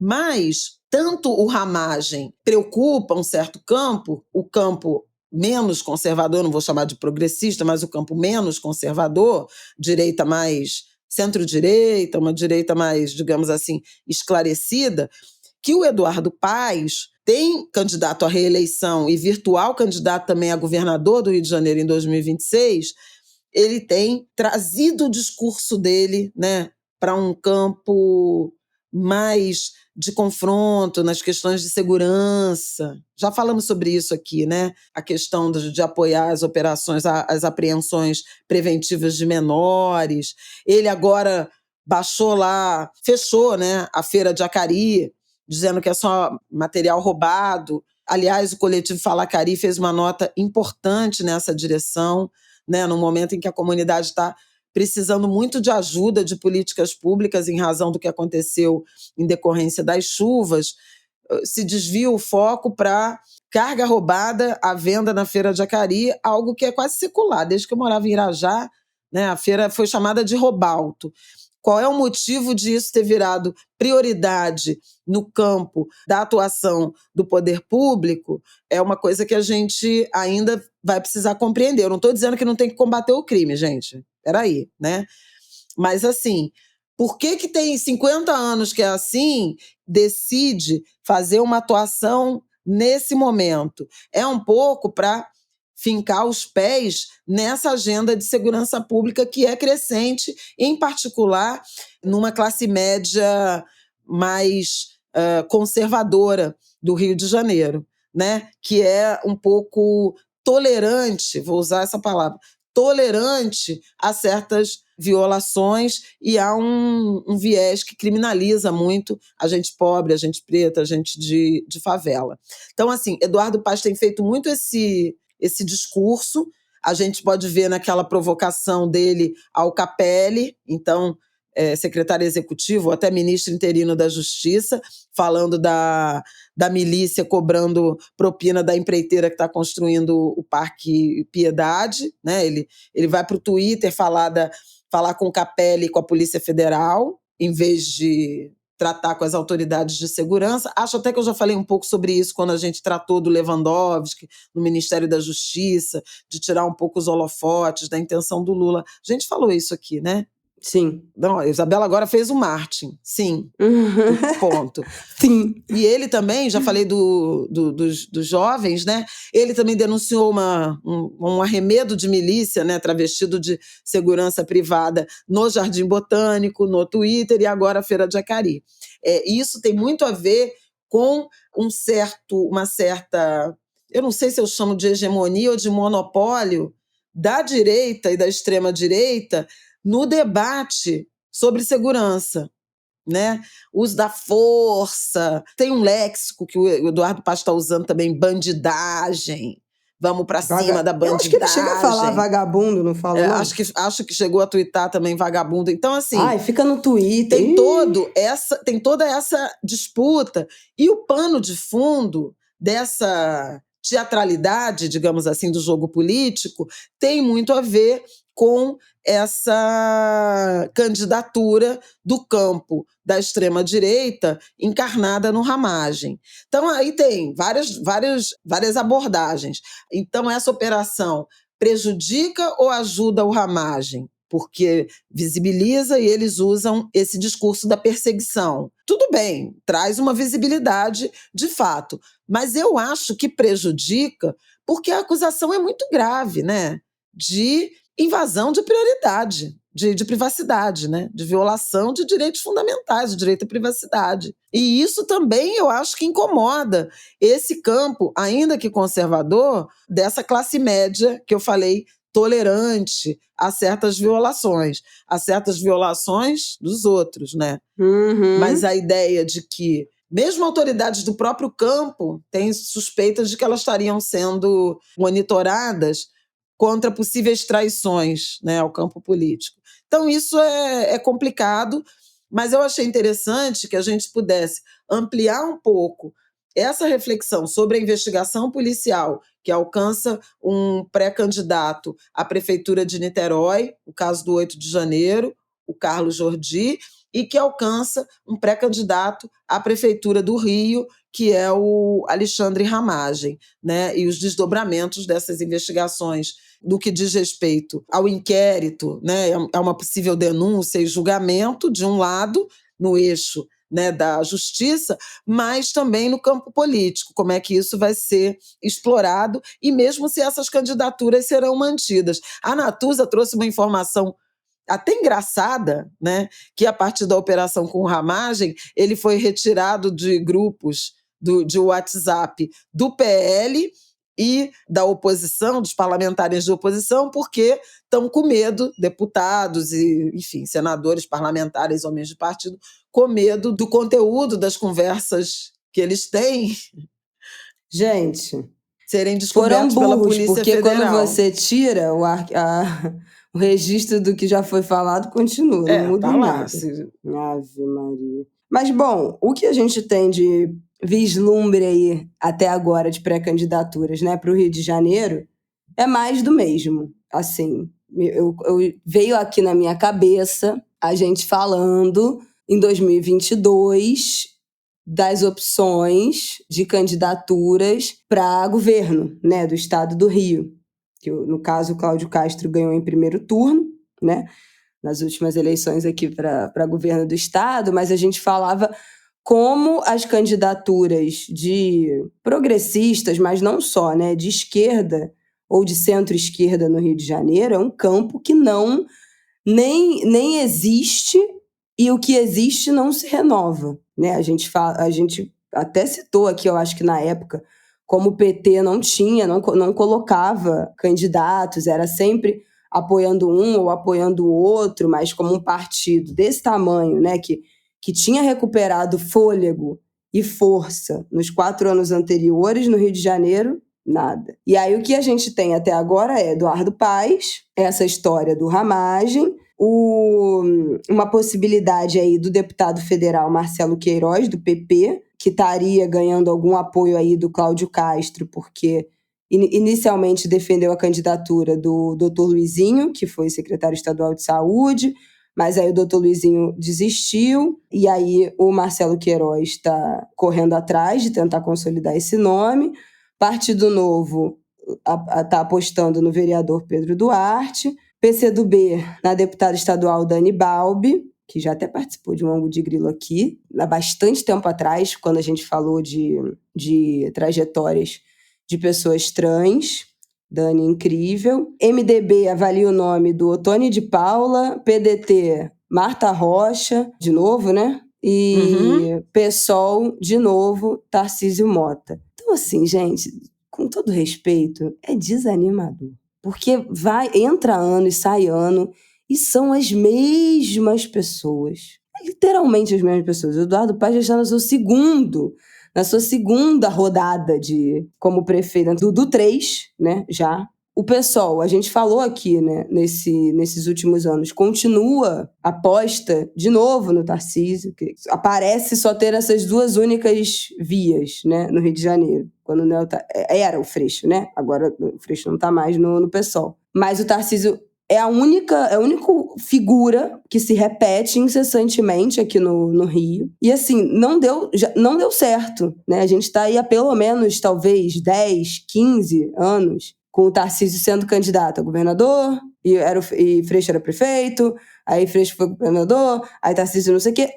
Mas tanto o ramagem preocupa um certo campo, o campo menos conservador, não vou chamar de progressista, mas o campo menos conservador, direita mais centro-direita, uma direita mais, digamos assim, esclarecida, que o Eduardo Paes tem candidato à reeleição e virtual candidato também a governador do Rio de Janeiro em 2026, ele tem trazido o discurso dele, né, para um campo mais de confronto nas questões de segurança. Já falamos sobre isso aqui, né? A questão de apoiar as operações, as apreensões preventivas de menores. Ele agora fechou, né, a Feira de Acari, dizendo que é só material roubado. Aliás, o coletivo Fala Acari fez uma nota importante nessa direção, né, no momento em que a comunidade está precisando muito de ajuda de políticas públicas em razão do que aconteceu em decorrência das chuvas, se desvia o foco para carga roubada à venda na Feira de Acari, algo que é quase secular. Desde que eu morava em Irajá, né, a feira foi chamada de roubalto. Qual é o motivo disso ter virado prioridade no campo da atuação do poder público? É uma coisa que a gente ainda vai precisar compreender. Eu não estou dizendo que não tem que combater o crime, gente. Peraí, né? Mas, assim, por que tem 50 anos que é assim, decide fazer uma atuação nesse momento? É um pouco para fincar os pés nessa agenda de segurança pública que é crescente, em particular numa classe média mais conservadora do Rio de Janeiro, né? Que é um pouco tolerante, vou usar essa palavra, tolerante a certas violações e há um viés que criminaliza muito a gente pobre, a gente preta, a gente de favela. Então, assim, Eduardo Paes tem feito muito esse discurso. A gente pode ver naquela provocação dele ao Capelli, então, secretário executivo, ou até ministro interino da Justiça, falando da milícia cobrando propina da empreiteira que está construindo o Parque Piedade, né? Ele vai para o Twitter falar com o Capelli e com a Polícia Federal, em vez de tratar com as autoridades de segurança. Acho até que eu já falei um pouco sobre isso quando a gente tratou do Lewandowski no Ministério da Justiça, de tirar um pouco os holofotes da intenção do Lula. A gente falou isso aqui, né? Sim. Não, a Isabela agora fez o Martin. Sim. Ponto. Sim. E ele também, já falei dos jovens, né? Ele também denunciou um arremedo de milícia, né? Travestido de segurança privada no Jardim Botânico, no Twitter e agora a Feira de Acari. Isso tem muito a ver com uma certa, eu não sei se eu chamo de hegemonia ou de monopólio da direita e da extrema-direita no debate sobre segurança. né? Uso da força. Tem um léxico que o Eduardo Paes está usando também, bandidagem. Vamos para cima da bandidagem. Eu acho que ele chega a falar vagabundo, não fala, não? Acho que chegou a tuitar também vagabundo. Então, assim... Ai, fica no Twitter. Tem toda essa disputa. E o pano de fundo dessa teatralidade, digamos assim, do jogo político, tem muito a ver com essa candidatura do campo da extrema-direita encarnada no Ramagem. Então, aí tem várias abordagens. Então, essa operação prejudica ou ajuda o Ramagem? Porque visibiliza e eles usam esse discurso da perseguição. Tudo bem, traz uma visibilidade de fato, mas eu acho que prejudica porque a acusação é muito grave, né? De invasão de prioridade, de privacidade, né? De violação de direitos fundamentais, o direito à privacidade. E isso também eu acho que incomoda esse campo, ainda que conservador, dessa classe média que eu falei, tolerante a certas violações dos outros, né? Uhum. Mas a ideia de que mesmo autoridades do próprio campo têm suspeitas de que elas estariam sendo monitoradas contra possíveis traições, né, ao campo político. Então isso é complicado, mas eu achei interessante que a gente pudesse ampliar um pouco essa reflexão sobre a investigação policial que alcança um pré-candidato à Prefeitura de Niterói, o caso do 8 de janeiro, o Carlos Jordi, e que alcança um pré-candidato à Prefeitura do Rio, que é o Alexandre Ramagem, né? E os desdobramentos dessas investigações do que diz respeito ao inquérito, né? É uma possível denúncia e julgamento, de um lado, no eixo, né, da justiça, mas também no campo político, como é que isso vai ser explorado e mesmo se essas candidaturas serão mantidas. A Natuza trouxe uma informação até engraçada, né, que a partir da operação com Ramagem, ele foi retirado de grupos de WhatsApp do PL e da oposição, dos parlamentares de oposição, porque estão com medo, deputados e, enfim, senadores, parlamentares, homens de partido, com medo do conteúdo das conversas que eles têm, gente, serem descobertos pela Polícia porque Federal. Quando você tira o registro do que já foi falado, continua, não muda tá nada. Lá, Ave Maria. Mas, bom, o que a gente tem de vislumbre aí até agora de pré-candidaturas, né, para o Rio de Janeiro é mais do mesmo. Assim, veio aqui na minha cabeça a gente falando em 2022 das opções de candidaturas para governo, né, do estado do Rio. Que, no caso, o Cláudio Castro ganhou em primeiro turno, né, nas últimas eleições aqui para governo do estado, mas a gente falava como as candidaturas de progressistas, mas não só, né, de esquerda ou de centro-esquerda no Rio de Janeiro, é um campo que nem existe e o que existe não se renova, né? A gente até citou aqui, eu acho que na época, como o PT não colocava candidatos, era sempre apoiando um ou apoiando o outro, mas como um partido desse tamanho, né, que tinha recuperado fôlego e força nos 4 anos anteriores no Rio de Janeiro, nada. E aí o que a gente tem até agora é Eduardo Paes, essa história do Ramagem, uma possibilidade aí do deputado federal Marcelo Queiroz, do PP, que estaria ganhando algum apoio aí do Cláudio Castro, porque inicialmente defendeu a candidatura do Dr. Luizinho, que foi secretário estadual de saúde, mas aí o Dr. Luizinho desistiu, e aí o Marcelo Queiroz está correndo atrás de tentar consolidar esse nome. Partido Novo está apostando no vereador Pedro Duarte, PCdoB na deputada estadual Dani Balbi, que já até participou de um ângulo de grilo aqui, há bastante tempo atrás, quando a gente falou de trajetórias de pessoas trans. Dani, incrível. MDB avalia o nome do Otônio de Paula, PDT, Marta Rocha, de novo, né? E PSOL, de novo, Tarcísio Mota. Então, assim, gente, com todo respeito, é desanimador. Porque entra ano e sai ano, e são as mesmas pessoas. literalmente as mesmas pessoas. O Eduardo Paes já está na sua segunda rodada como prefeito do 3, né, já. O PSOL, a gente falou aqui, né, nesses últimos anos, continua aposta de novo no Tarcísio, que aparece só ter essas duas únicas vias, né, no Rio de Janeiro. Quando era o Freixo, né? Agora o Freixo não está mais no PSOL. Mas o Tarcísio é a única figura que se repete incessantemente aqui no Rio. E assim, não deu certo, né? A gente está aí há pelo menos, talvez, 10, 15 anos com o Tarcísio sendo candidato a governador, e Freixo era prefeito, aí Freixo foi governador, aí Tarcísio não sei o quê,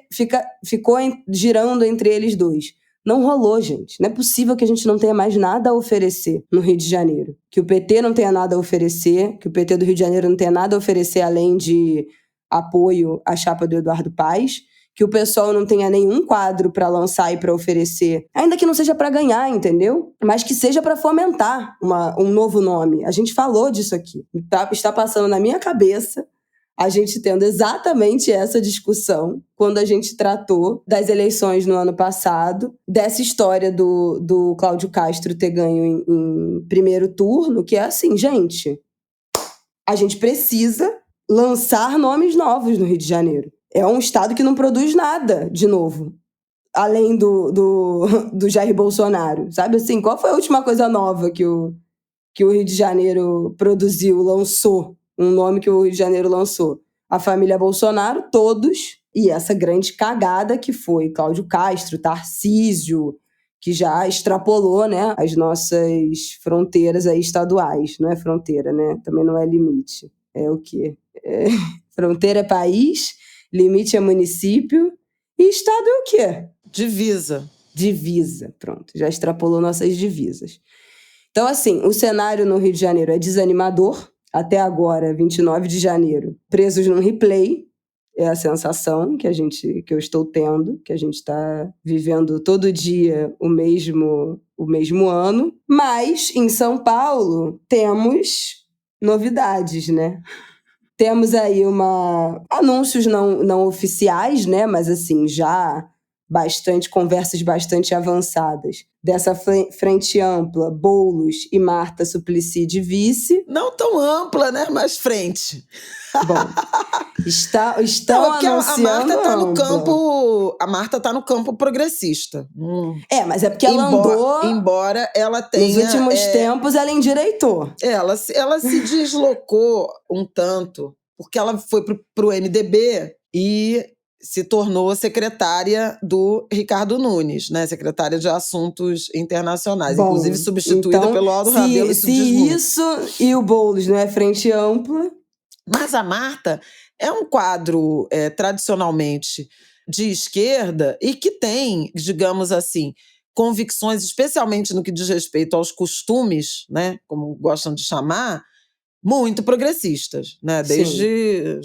ficou girando entre eles dois. Não rolou, gente. Não é possível que a gente não tenha mais nada a oferecer no Rio de Janeiro. Que o PT não tenha nada a oferecer, que o PT do Rio de Janeiro não tenha nada a oferecer além de apoio à chapa do Eduardo Paes, que o pessoal não tenha nenhum quadro para lançar e para oferecer, ainda que não seja para ganhar, entendeu? Mas que seja para fomentar um novo nome. A gente falou disso aqui. Está passando na minha cabeça a gente tendo exatamente essa discussão quando a gente tratou das eleições no ano passado, dessa história do Cláudio Castro ter ganho em primeiro turno, que é assim, gente, a gente precisa lançar nomes novos no Rio de Janeiro. É um estado que não produz nada de novo, além do Jair Bolsonaro, sabe assim? Qual foi a última coisa nova que o Rio de Janeiro produziu, lançou? Um nome que o Rio de Janeiro lançou. A família Bolsonaro, todos, e essa grande cagada que foi Cláudio Castro, Tarcísio, que já extrapolou, né, as nossas fronteiras aí estaduais. Não é fronteira, né? Também não é limite. É o quê? Fronteira é país, limite é município, e estado é o quê? Divisa. Divisa, pronto. Já extrapolou nossas divisas. Então, assim, o cenário no Rio de Janeiro é desanimador. Até agora, 29 de janeiro, presos num replay. É a sensação que eu estou tendo, que a gente está vivendo todo dia o mesmo ano. Mas, em São Paulo, temos novidades, né? Temos aí anúncios não oficiais, né? Mas, assim, já conversas bastante avançadas dessa frente ampla, Boulos e Marta Suplicy de vice. Não tão ampla, né? Mas frente. Bom, estão anunciando a Marta tá no campo progressista. Mas é porque ela andou... Embora ela tenha... Nos últimos tempos, ela endireitou. Ela se deslocou um tanto, porque ela foi pro MDB e se tornou secretária do Ricardo Nunes, né? Secretária de Assuntos Internacionais. Bom, inclusive substituída então, pelo Aldo Rebelo. Se isso e o Boulos não é frente ampla... Mas a Marta é um quadro tradicionalmente de esquerda e que tem, digamos assim, convicções, especialmente no que diz respeito aos costumes, né, como gostam de chamar, muito progressistas, né, desde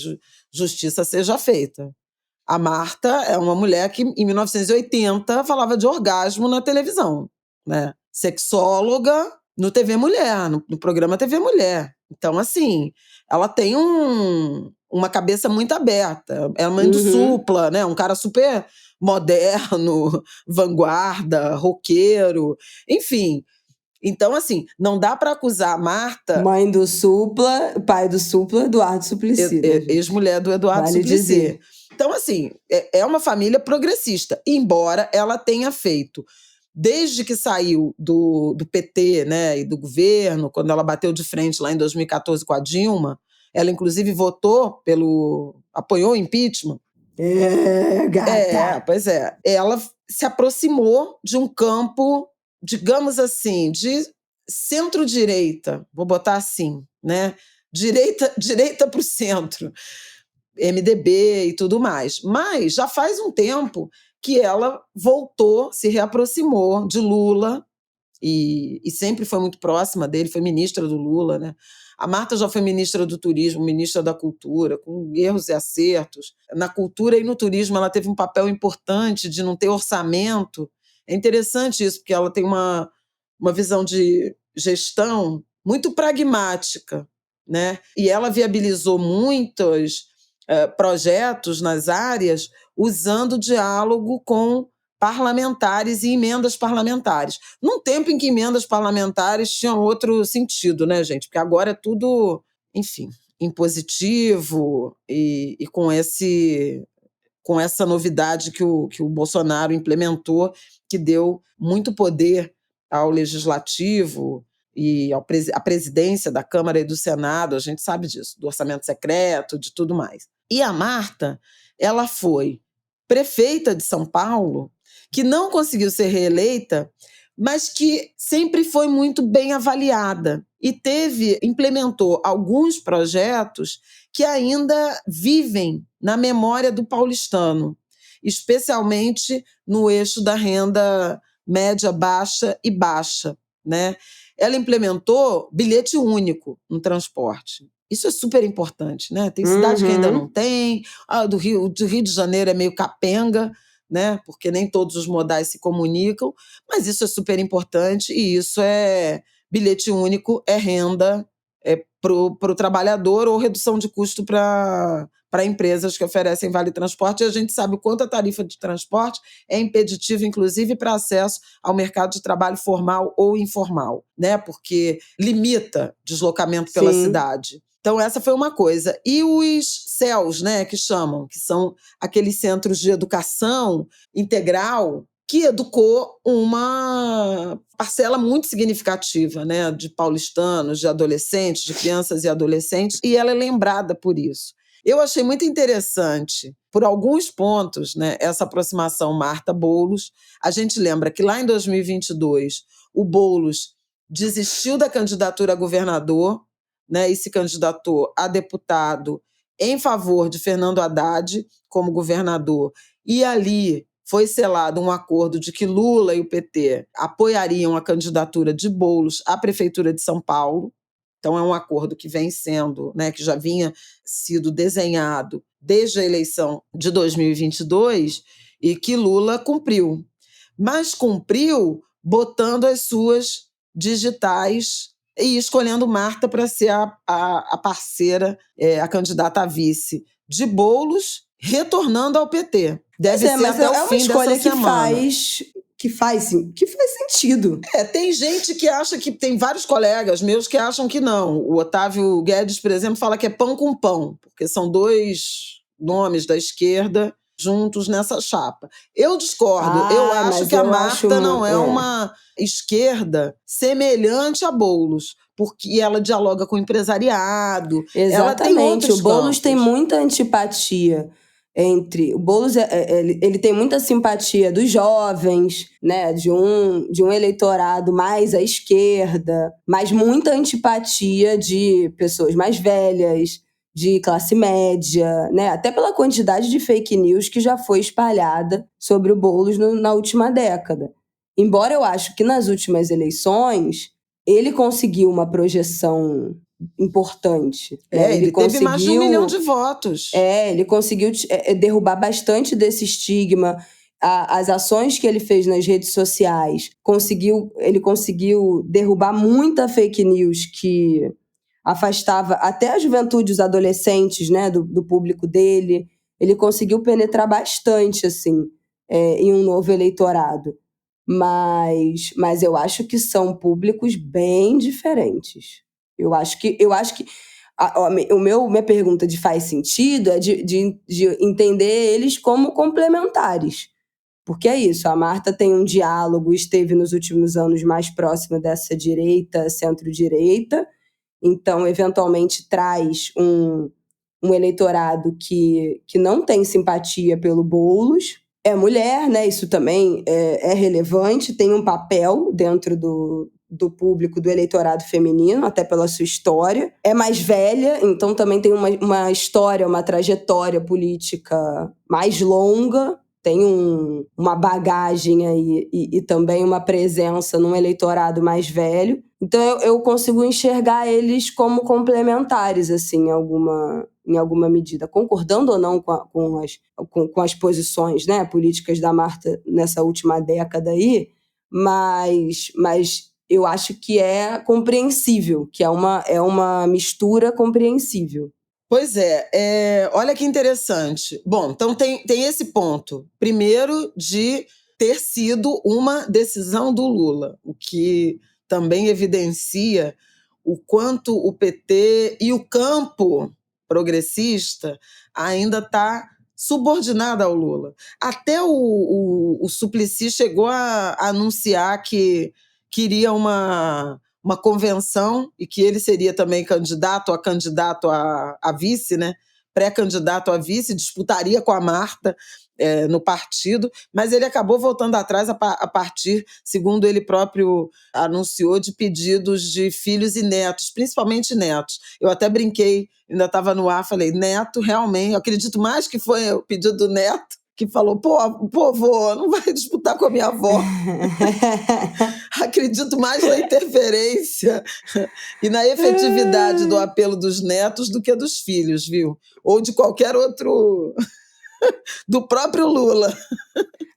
justiça seja feita. A Marta é uma mulher que, em 1980, falava de orgasmo na televisão, né? Sexóloga no TV Mulher, no programa TV Mulher. Então, assim, ela tem uma cabeça muito aberta. É mãe do Supla, né? Um cara super moderno, vanguarda, roqueiro, enfim. Então, assim, não dá para acusar a Marta... Mãe do Supla, pai do Supla, Eduardo Suplicy. Ex-mulher do Eduardo Suplicy. Dizer. Então, assim, é uma família progressista, embora ela tenha feito, desde que saiu do PT, né, e do governo, quando ela bateu de frente lá em 2014 com a Dilma, ela inclusive apoiou o impeachment. Gata! Pois é. Ela se aproximou de um campo, digamos assim, de centro-direita, vou botar assim, né? Direita para o centro. MDB e tudo mais. Mas já faz um tempo que ela voltou, se reaproximou de Lula e sempre foi muito próxima dele, foi ministra do Lula, né? A Marta já foi ministra do Turismo, ministra da Cultura, com erros e acertos. Na cultura e no turismo ela teve um papel importante de não ter orçamento. É interessante isso, porque ela tem uma visão de gestão muito pragmática, né? E ela viabilizou muitos projetos nas áreas usando diálogo com parlamentares e emendas parlamentares. Num tempo em que emendas parlamentares tinham outro sentido, né, gente? Porque agora é tudo, enfim, impositivo e com essa novidade que o Bolsonaro implementou, que deu muito poder ao Legislativo e à presidência da Câmara e do Senado, a gente sabe disso, do orçamento secreto, de tudo mais. E a Marta, ela foi prefeita de São Paulo, que não conseguiu ser reeleita, mas que sempre foi muito bem avaliada e implementou alguns projetos que ainda vivem na memória do paulistano, especialmente no eixo da renda média, baixa e baixa, né? Ela implementou bilhete único no transporte. Isso é super importante, né? Tem cidade que ainda não tem. Do Rio de Janeiro é meio capenga, né? Porque nem todos os modais se comunicam, mas isso é super importante e isso bilhete único é renda para o trabalhador ou redução de custo para empresas que oferecem vale transporte. E a gente sabe o quanto a tarifa de transporte é impeditiva, inclusive, para acesso ao mercado de trabalho formal ou informal, né? Porque limita deslocamento pela cidade. Então, essa foi uma coisa. E os CELs, né, que são aqueles centros de educação integral, que educou uma parcela muito significativa, né, de paulistanos, de adolescentes, de crianças e adolescentes, e ela é lembrada por isso. Eu achei muito interessante, por alguns pontos, né, essa aproximação Marta-Boulos. A gente lembra que lá em 2022, o Boulos desistiu da candidatura a governador, né, e se candidatou a deputado em favor de Fernando Haddad como governador, e ali foi selado um acordo de que Lula e o PT apoiariam a candidatura de Boulos à Prefeitura de São Paulo. Então, é um acordo que vem sendo, né, que já vinha sido desenhado desde a eleição de 2022 e que Lula cumpriu. Mas cumpriu botando as suas digitais e escolhendo Marta para ser a parceira, a candidata a vice de Boulos, retornando ao PT. Deve ser até o fim dessa semana. Que faz sentido. Tem gente que acha que... Tem vários colegas meus que acham que não. O Otávio Guedes, por exemplo, fala que é pão com pão, porque são dois nomes da esquerda juntos nessa chapa. Eu discordo. Eu acho que a Marta não é uma esquerda semelhante a Boulos, porque ela dialoga com o empresariado. Exatamente. Ela tem outros o Boulos campos. Tem muita antipatia o Boulos, ele tem muita simpatia dos jovens, né, de um eleitorado mais à esquerda, mas muita antipatia de pessoas mais velhas, de classe média, né, até pela quantidade de fake news que já foi espalhada sobre o Boulos na última década. Embora eu acho que nas últimas eleições ele conseguiu uma projeção importante. Ele teve mais de 1 milhão de votos. Ele conseguiu derrubar bastante desse estigma. As ações que ele fez nas redes sociais, ele conseguiu derrubar muita fake news que afastava até a juventude, os adolescentes, né, do público dele. Ele conseguiu penetrar bastante assim, em um novo eleitorado. Mas eu acho que são públicos bem diferentes. Eu acho que minha pergunta de faz sentido é de entender eles como complementares. Porque é isso, a Marta tem um diálogo, esteve nos últimos anos mais próxima dessa direita, centro-direita, então, eventualmente, traz um eleitorado que não tem simpatia pelo Boulos. É mulher, né? Isso também é relevante, tem um papel dentro do público, do eleitorado feminino, até pela sua história. É mais velha, então também tem uma história, uma trajetória política mais longa, tem uma bagagem aí e também uma presença num eleitorado mais velho. Então eu consigo enxergar eles como complementares, assim, em alguma medida, concordando ou não com as posições, né, políticas da Marta nessa última década aí, mas eu acho que é compreensível, que é uma mistura compreensível. Pois é, olha que interessante. Bom, então tem esse ponto. Primeiro, de ter sido uma decisão do Lula, o que também evidencia o quanto o PT e o campo progressista ainda está subordinado ao Lula. Até o Suplicy chegou a anunciar que queria uma convenção e que ele seria também candidato a vice, né? Pré-candidato a vice, disputaria com a Marta no partido, mas ele acabou voltando atrás a partir, segundo ele próprio anunciou, de pedidos de filhos e netos, principalmente netos. Eu até brinquei, ainda estava no ar, falei, neto, realmente, eu acredito mais que foi o pedido do neto, que falou, pô, vô, não vai disputar com a minha avó. Acredito mais na interferência e na efetividade do apelo dos netos do que dos filhos, viu? Ou de qualquer outro... do próprio Lula.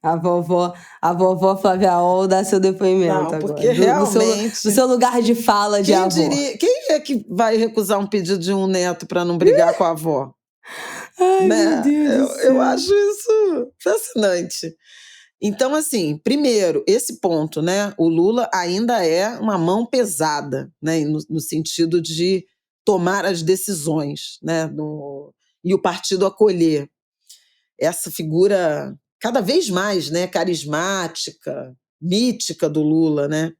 A vovó Flávia Ol dá seu depoimento não, porque agora. Realmente... Do seu lugar de fala de avó. Quem é que vai recusar um pedido de um neto para não brigar com a avó? Ai, meu Deus do céu. Eu acho isso fascinante. Então, assim, primeiro, esse ponto, né? O Lula ainda é uma mão pesada, né? No sentido de tomar as decisões, né? E o partido acolher essa figura cada vez mais, né? Carismática, mítica do Lula, né?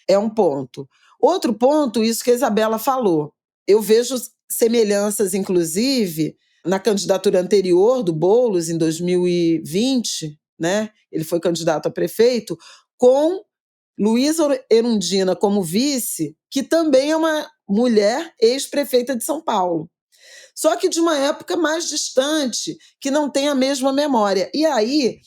É um ponto. Outro ponto, isso que a Isabela falou. Eu vejo semelhanças, inclusive, na candidatura anterior do Boulos, em 2020, né? Ele foi candidato a prefeito, com Luísa Erundina como vice, que também é uma mulher ex-prefeita de São Paulo. Só que de uma época mais distante, que não tem a mesma memória. E aí,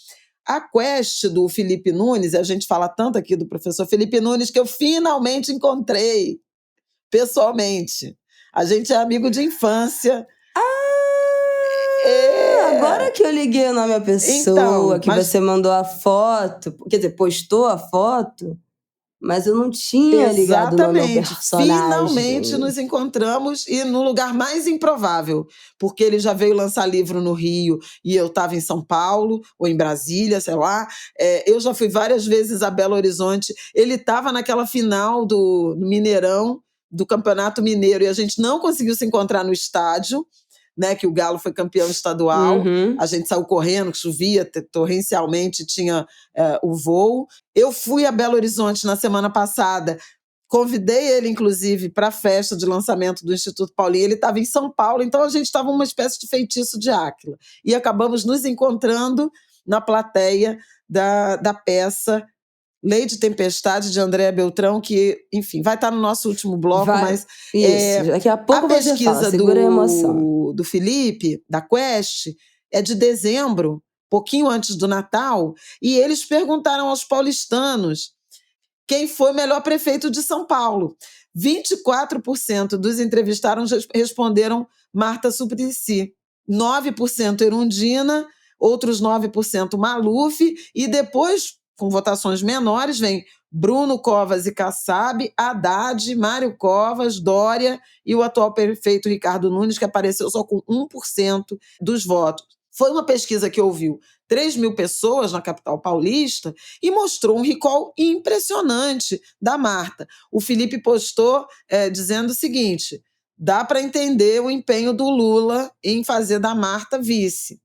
a quest do Felipe Nunes, a gente fala tanto aqui do professor Felipe Nunes, que eu finalmente encontrei pessoalmente. A gente é amigo de infância. Agora que eu liguei o nome à pessoa, então, você mandou a foto, quer dizer, postou a foto, mas eu não tinha ligado o nome ao personagem. Finalmente nos encontramos e no lugar mais improvável, porque ele já veio lançar livro no Rio e eu estava em São Paulo ou em Brasília, sei lá. Eu já fui várias vezes a Belo Horizonte. Ele estava naquela final do Mineirão, do Campeonato Mineiro, e a gente não conseguiu se encontrar no estádio, né, que o Galo foi campeão estadual. Uhum. A gente saiu correndo, chovia torrencialmente, tinha o voo. Eu fui a Belo Horizonte na semana passada, convidei ele, inclusive, para a festa de lançamento do Instituto Paulinho. Ele estava em São Paulo, então a gente estava uma espécie de feitiço de Áquila. E acabamos nos encontrando na plateia da peça Lei de Tempestade, de Andréa Beltrão, que, enfim, vai estar no nosso último bloco, mas... Isso, daqui a pouco você fala, segura a emoção. Do Felipe, da Quest, é de dezembro, pouquinho antes do Natal, e eles perguntaram aos paulistanos quem foi o melhor prefeito de São Paulo. 24% dos entrevistados responderam Marta Suplicy, 9% Erundina, outros 9% Maluf, e depois... com votações menores, vem Bruno Covas e Kassab, Haddad, Mário Covas, Dória e o atual prefeito Ricardo Nunes, que apareceu só com 1% dos votos. Foi uma pesquisa que ouviu 3.000 pessoas na capital paulista e mostrou um recall impressionante da Marta. O Felipe postou dizendo o seguinte, dá para entender o empenho do Lula em fazer da Marta vice,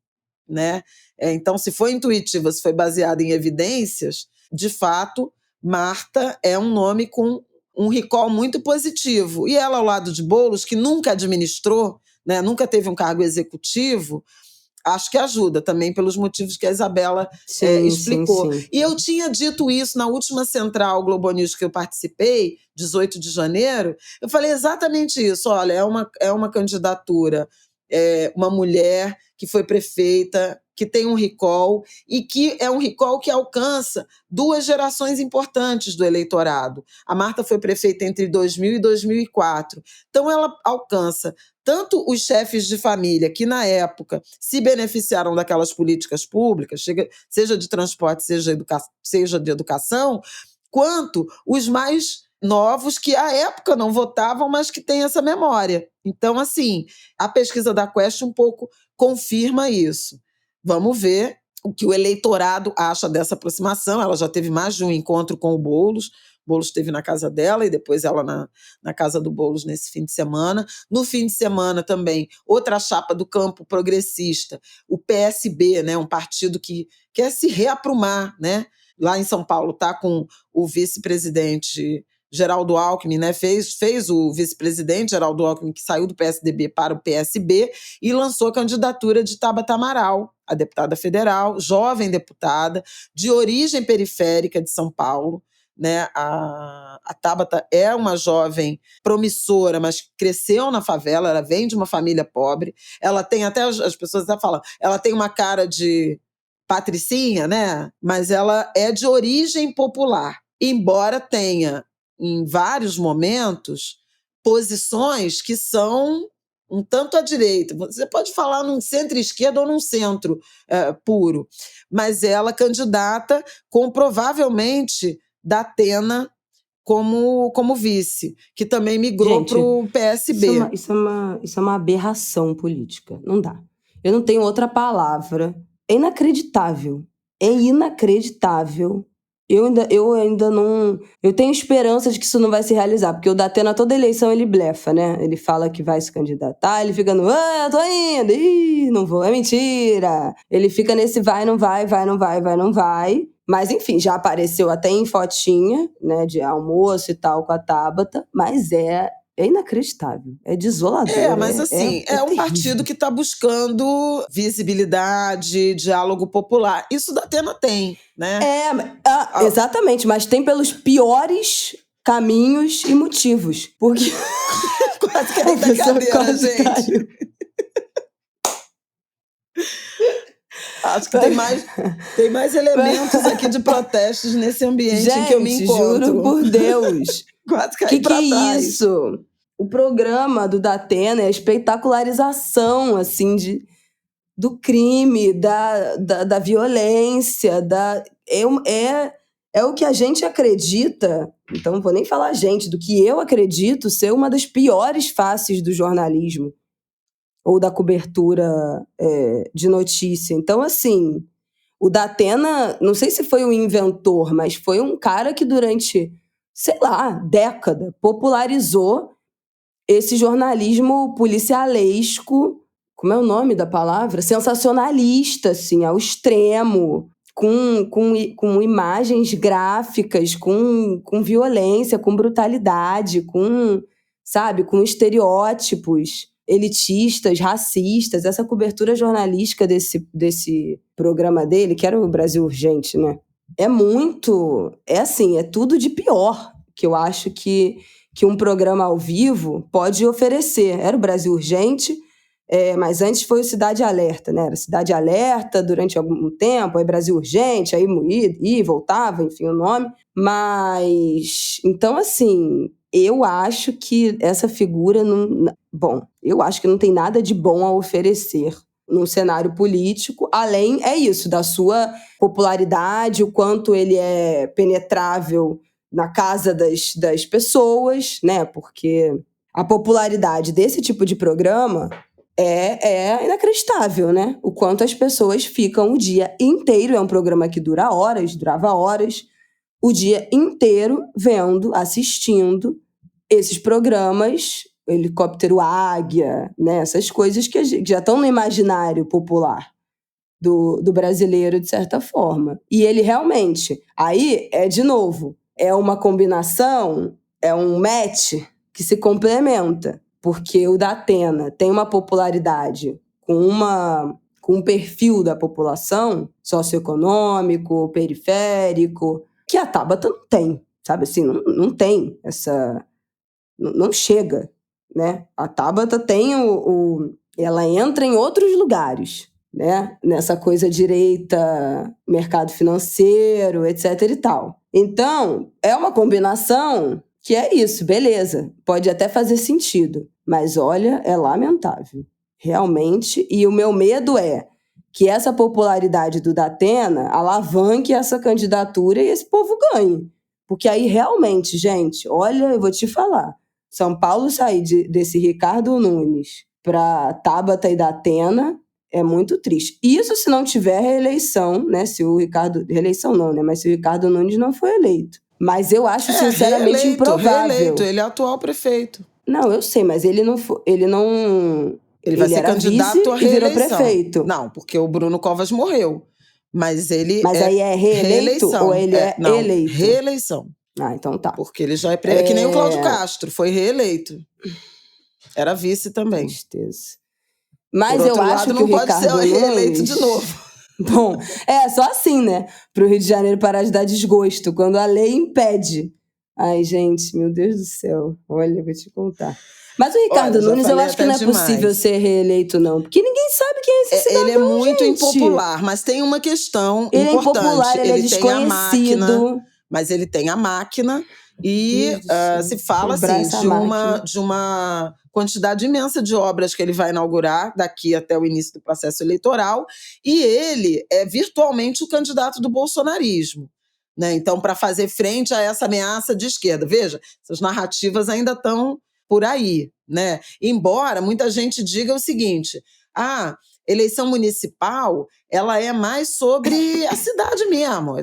né? Então, se foi intuitiva, se foi baseada em evidências, de fato, Marta é um nome com um recall muito positivo. E ela, ao lado de Boulos, que nunca administrou, né, nunca teve um cargo executivo, acho que ajuda também pelos motivos que a Isabela explicou. Sim. E eu tinha dito isso na última Central Globo News que eu participei, 18 de janeiro, eu falei exatamente isso, olha, é uma candidatura, uma mulher que foi prefeita, que tem um recall, e que é um recall que alcança 2 gerações importantes do eleitorado. A Marta foi prefeita entre 2000 e 2004. Então, ela alcança tanto os chefes de família, que na época se beneficiaram daquelas políticas públicas, seja de transporte, seja de educação, quanto os mais novos que à época não votavam, mas que têm essa memória. Então, assim, a pesquisa da Quest um pouco confirma isso. Vamos ver o que o eleitorado acha dessa aproximação. Ela já teve mais de um encontro com o Boulos. O Boulos esteve na casa dela e depois ela na casa do Boulos nesse fim de semana. No fim de semana também, outra chapa do campo progressista, o PSB, né, um partido que quer se reaprumar, né? Lá em São Paulo está com o vice-presidente Geraldo Alckmin, né, fez o vice-presidente Geraldo Alckmin, que saiu do PSDB para o PSB, e lançou a candidatura de Tabata Amaral, a deputada federal, jovem deputada, de origem periférica de São Paulo. Né? A Tabata é uma jovem promissora, mas cresceu na favela, ela vem de uma família pobre, ela tem, até as pessoas até falam, ela tem uma cara de patricinha, né? Mas ela é de origem popular, embora tenha em vários momentos, posições que são um tanto à direita. Você pode falar num centro-esquerda ou num centro puro, mas ela candidata com, provavelmente, Datena como vice, que também migrou para o PSB. Isso é uma aberração política. Não dá. Eu não tenho outra palavra. É inacreditável. É inacreditável. Eu ainda não... Eu tenho esperança de que isso não vai se realizar, porque o Datena, toda eleição, ele blefa, né? Ele fala que vai se candidatar, ele fica no... tô indo! Ih, não vou, é mentira! Ele fica nesse vai, não vai, vai, não vai, vai, não vai. Mas, enfim, já apareceu até em fotinha, né, de almoço e tal, com a Tabata, mas é inacreditável, é desolador. Mas assim, é um partido que está buscando visibilidade, diálogo popular. Isso da Datena tem, né? Exatamente, mas tem pelos piores caminhos e motivos. Porque... Quase que da cadeira, gente. Acho que tem mais elementos aqui de protestos nesse ambiente, gente, em que eu me encontro. Juro por Deus. Quase caí pra trás. Que é isso? O programa do Datena é a espetacularização, assim, do crime, da violência, é o que a gente acredita, então não vou nem falar gente, do que eu acredito ser uma das piores faces do jornalismo ou da cobertura de notícia. Então, assim, o Datena, não sei se foi um inventor, mas foi um cara que durante, sei lá, década, popularizou esse jornalismo policialesco, como é o nome da palavra? Sensacionalista, assim, ao extremo, com imagens gráficas, com violência, com brutalidade, com estereótipos elitistas, racistas. Essa cobertura jornalística desse programa dele, que era o Brasil Urgente, né? É tudo de pior que eu acho que um programa ao vivo pode oferecer. Era o Brasil Urgente, mas antes foi o Cidade Alerta, né? Era Cidade Alerta durante algum tempo, aí Brasil Urgente, aí e voltava, enfim, o nome. Mas, então, assim, eu acho que essa figura eu acho que não tem nada de bom a oferecer num cenário político, além, da sua popularidade, o quanto ele é penetrável na casa das pessoas, né? Porque a popularidade desse tipo de programa é inacreditável, né? O quanto as pessoas ficam o dia inteiro, é um programa que durava horas, o dia inteiro vendo, assistindo esses programas, Helicóptero Águia, né? Essas coisas que já estão no imaginário popular do brasileiro, de certa forma. E ele realmente, aí de novo, é uma combinação, é um match que se complementa, porque o Datena tem uma popularidade com um perfil da população socioeconômico, periférico, que a Tabata não tem, sabe assim, não tem essa... Não chega, né? A Tabata tem ela entra em outros lugares, né? Nessa coisa direita, mercado financeiro, etc. e tal. Então, é uma combinação que é isso, beleza. Pode até fazer sentido. Mas, olha, é lamentável. Realmente. E o meu medo é que essa popularidade do Datena alavanque essa candidatura e esse povo ganhe. Porque aí realmente, gente, olha, eu vou te falar. São Paulo sair desse Ricardo Nunes para Tabata e Datena é muito triste. Isso se não tiver reeleição, né? Se o Ricardo... Reeleição não, né? Mas se o Ricardo Nunes não for eleito. Mas eu acho sinceramente improvável. Reeleito, ele é atual prefeito. Não, eu sei, mas ele não... Ele vai ser candidato a reeleição. E virou prefeito. Não, porque o Bruno Covas morreu. Mas ele aí é reeleito ou ele é eleito? Reeleição. Ah, então tá. Porque ele já é que nem o Cláudio Castro, foi reeleito. Era vice também. Tristeza. Mas Por outro eu lado, acho que não o pode Ricardo ser reeleito Nunes... de novo. Bom, só assim, né? Pro Rio de Janeiro parar de dar desgosto, quando a lei impede. Ai, gente, meu Deus do céu. Olha, vou te contar. Mas o Ricardo Nunes, eu acho que não é possível ser reeleito, não. Porque ninguém sabe quem é esse cidadão, ele é muito gente. impopular, mas tem uma questão ele importante. É impopular, ele é desconhecido. Tem a máquina, mas ele tem a máquina e se fala assim, de uma quantidade imensa de obras que ele vai inaugurar daqui até o início do processo eleitoral, e ele é virtualmente o candidato do bolsonarismo. Né? Então, para fazer frente a essa ameaça de esquerda. Veja, essas narrativas ainda estão por aí, né? Embora muita gente diga o seguinte: eleição municipal, ela é mais sobre a cidade mesmo.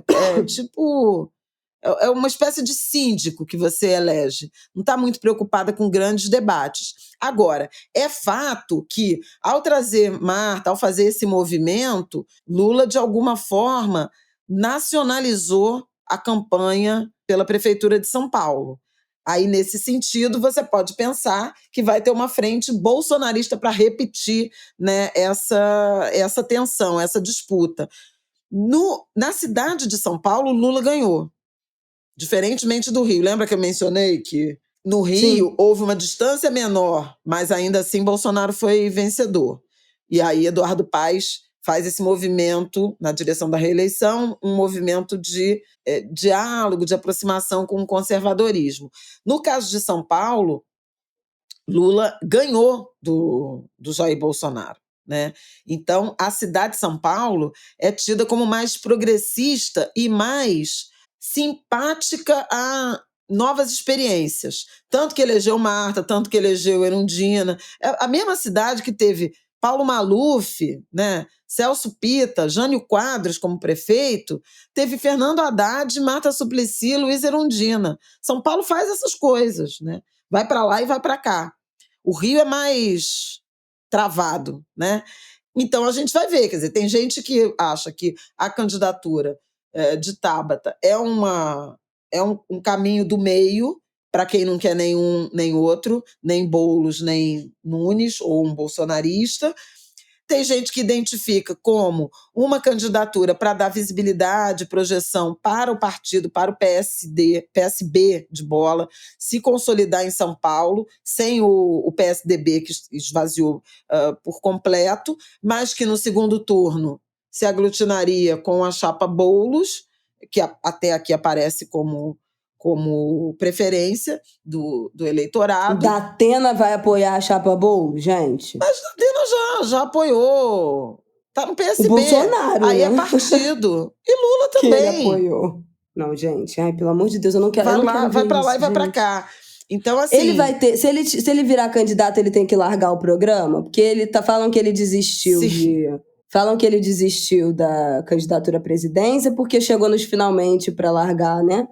É uma espécie de síndico que você elege. Não está muito preocupada com grandes debates. Agora, é fato que, ao trazer Marta, ao fazer esse movimento, Lula, de alguma forma, nacionalizou a campanha pela Prefeitura de São Paulo. Aí, nesse sentido, você pode pensar que vai ter uma frente bolsonarista para repetir, né, essa tensão, essa disputa. Na cidade de São Paulo, Lula ganhou. Diferentemente do Rio. Lembra que eu mencionei que no Rio houve uma distância menor, mas ainda assim Bolsonaro foi vencedor. E aí Eduardo Paes faz esse movimento na direção da reeleição, um movimento de diálogo, de aproximação com o conservadorismo. No caso de São Paulo, Lula ganhou do Jair Bolsonaro. Né? Então, a cidade de São Paulo é tida como mais progressista e mais simpática a novas experiências. Tanto que elegeu Marta, tanto que elegeu Erundina. É a mesma cidade que teve Paulo Maluf, né? Celso Pitta, Jânio Quadros como prefeito, teve Fernando Haddad, Marta Suplicy, Luiz Erundina. São Paulo faz essas coisas, né? Vai para lá e vai para cá. O Rio é mais travado, né? Então a gente vai ver, quer dizer, tem gente que acha que a candidatura de Tabata é um caminho do meio para quem não quer nenhum nem outro, nem Boulos, nem Nunes, ou um bolsonarista. Tem gente que identifica como uma candidatura para dar visibilidade, projeção para o partido, para o PSB de bola, se consolidar em São Paulo, sem o PSDB, que esvaziou por completo, mas que no segundo turno se aglutinaria com a chapa Boulos, que até aqui aparece como preferência do eleitorado. Datena vai apoiar a chapa Boulos, gente? Mas Datena já apoiou. Tá no PSB. O Bolsonaro, aí né? É partido. E Lula também. Que ele apoiou. Não, gente, pelo amor de Deus, eu não quero. Vai pra lá e vai pra cá. Então, assim. Ele vai ter. Se ele virar candidato, ele tem que largar o programa? Porque falam que ele desistiu Falam que ele desistiu da candidatura à presidência porque chegou nos finalmente para largar, né?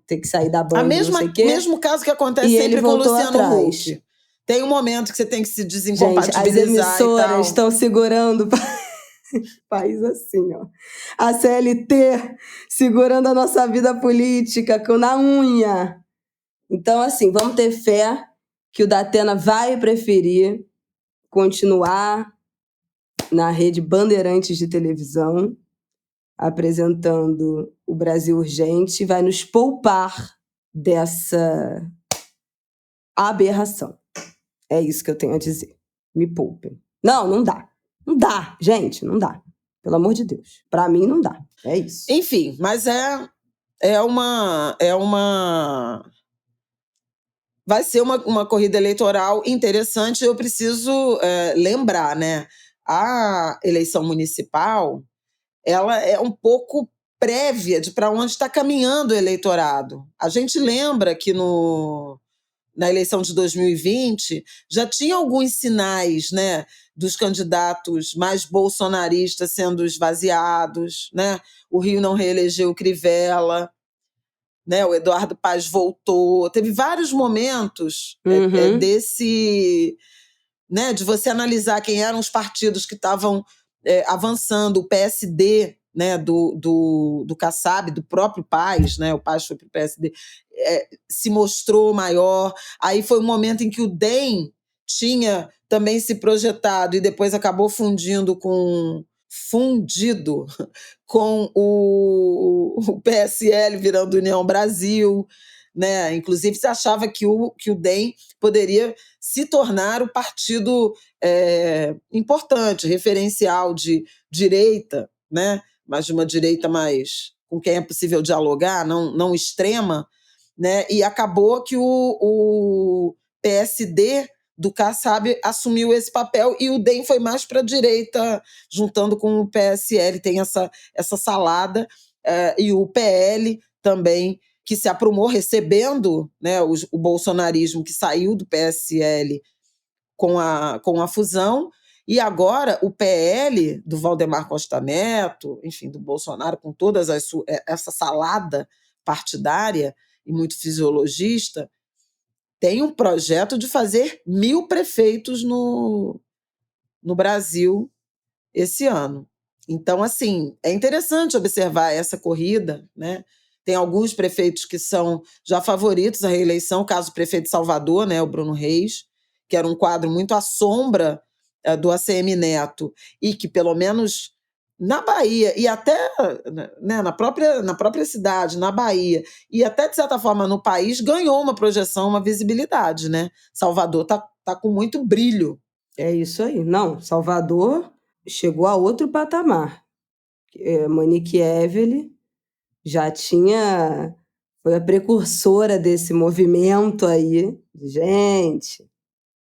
Ter que sair da Band, não sei o quê. Mesmo caso que acontece sempre com o Luciano Huck. Tem um momento que você tem que se desincompatibilizar. Gente, as emissoras estão segurando o país assim, ó. A CLT segurando a nossa vida política na unha. Então, assim, vamos ter fé que o Datena vai preferir continuar na rede Bandeirantes de televisão, apresentando o Brasil Urgente, vai nos poupar dessa aberração. É isso que eu tenho a dizer. Me poupem. Não dá. Não dá, gente, não dá. Pelo amor de Deus. Pra mim, não dá. É isso. Enfim, mas vai ser uma corrida eleitoral interessante. Eu preciso lembrar, né? A eleição municipal, ela é um pouco prévia de para onde está caminhando o eleitorado. A gente lembra que na eleição de 2020 já tinha alguns sinais, né, dos candidatos mais bolsonaristas sendo esvaziados, né? O Rio não reelegeu o Crivella, né? O Eduardo Paes voltou. Teve vários momentos desse, né, de você analisar quem eram os partidos que estavam avançando. O PSD, né, do Kassab, do próprio Paes, né, o Paes foi para o PSD, se mostrou maior. Aí foi um momento em que o DEM tinha também se projetado e depois acabou fundido com o PSL virando União Brasil, né? Inclusive se achava que o DEM poderia se tornar o partido importante, referencial de direita, né? Mas de uma direita mais com quem é possível dialogar, não extrema, né? E acabou que o PSD do Kassab assumiu esse papel e o DEM foi mais para a direita, juntando com o PSL, tem essa salada, e o PL também, que se aprumou recebendo, né, o bolsonarismo que saiu do PSL com a fusão, e agora o PL do Valdemar Costa Neto, enfim, do Bolsonaro, com toda essa salada partidária e muito fisiologista, tem um projeto de fazer 1.000 prefeitos no Brasil esse ano. Então, assim, é interessante observar essa corrida, né? Tem alguns prefeitos que são já favoritos à reeleição, o caso do prefeito de Salvador, né, o Bruno Reis, que era um quadro muito à sombra do ACM Neto, e que, pelo menos na Bahia, e até, né, na própria cidade, na Bahia, e até, de certa forma, no país, ganhou uma projeção, uma visibilidade, né? Salvador tá com muito brilho. É isso aí. Não, Salvador chegou a outro patamar. Monique Evelyn já foi a precursora desse movimento aí. Gente,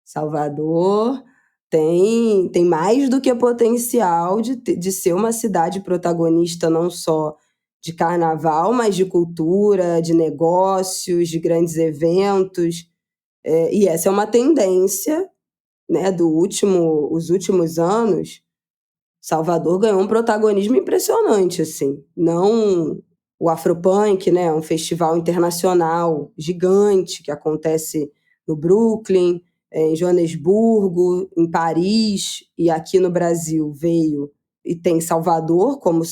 Salvador tem mais do que potencial de ser uma cidade protagonista não só de carnaval, mas de cultura, de negócios, de grandes eventos. E essa é uma tendência, né, os últimos anos. Salvador ganhou um protagonismo impressionante, assim. Não o Afropunk, né, um festival internacional gigante que acontece no Brooklyn, em Joanesburgo, em Paris, e aqui no Brasil veio e tem Salvador como o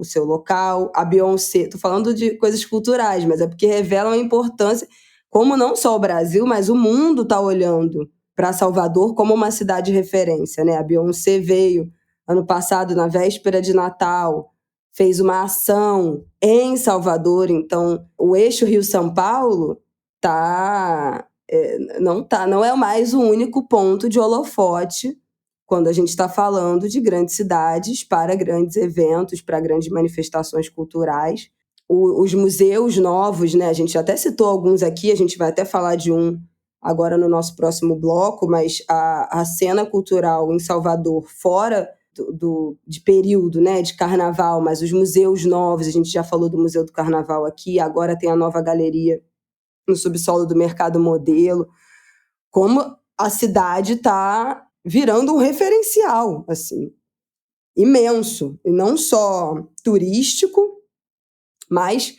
seu local. A Beyoncé, estou falando de coisas culturais, mas é porque revelam a importância, como não só o Brasil, mas o mundo está olhando para Salvador como uma cidade de referência, né? A Beyoncé veio ano passado, na véspera de Natal, fez uma ação em Salvador. Então, o eixo Rio-São Paulo não é mais o único ponto de holofote quando a gente está falando de grandes cidades para grandes eventos, para grandes manifestações culturais. Os museus novos, né? A gente até citou alguns aqui, a gente vai até falar de um agora no nosso próximo bloco, mas a cena cultural em Salvador, fora de período, né, de carnaval, mas os museus novos, a gente já falou do Museu do Carnaval aqui, agora tem a nova galeria no subsolo do Mercado Modelo, como a cidade está virando um referencial, assim, imenso, e não só turístico, mas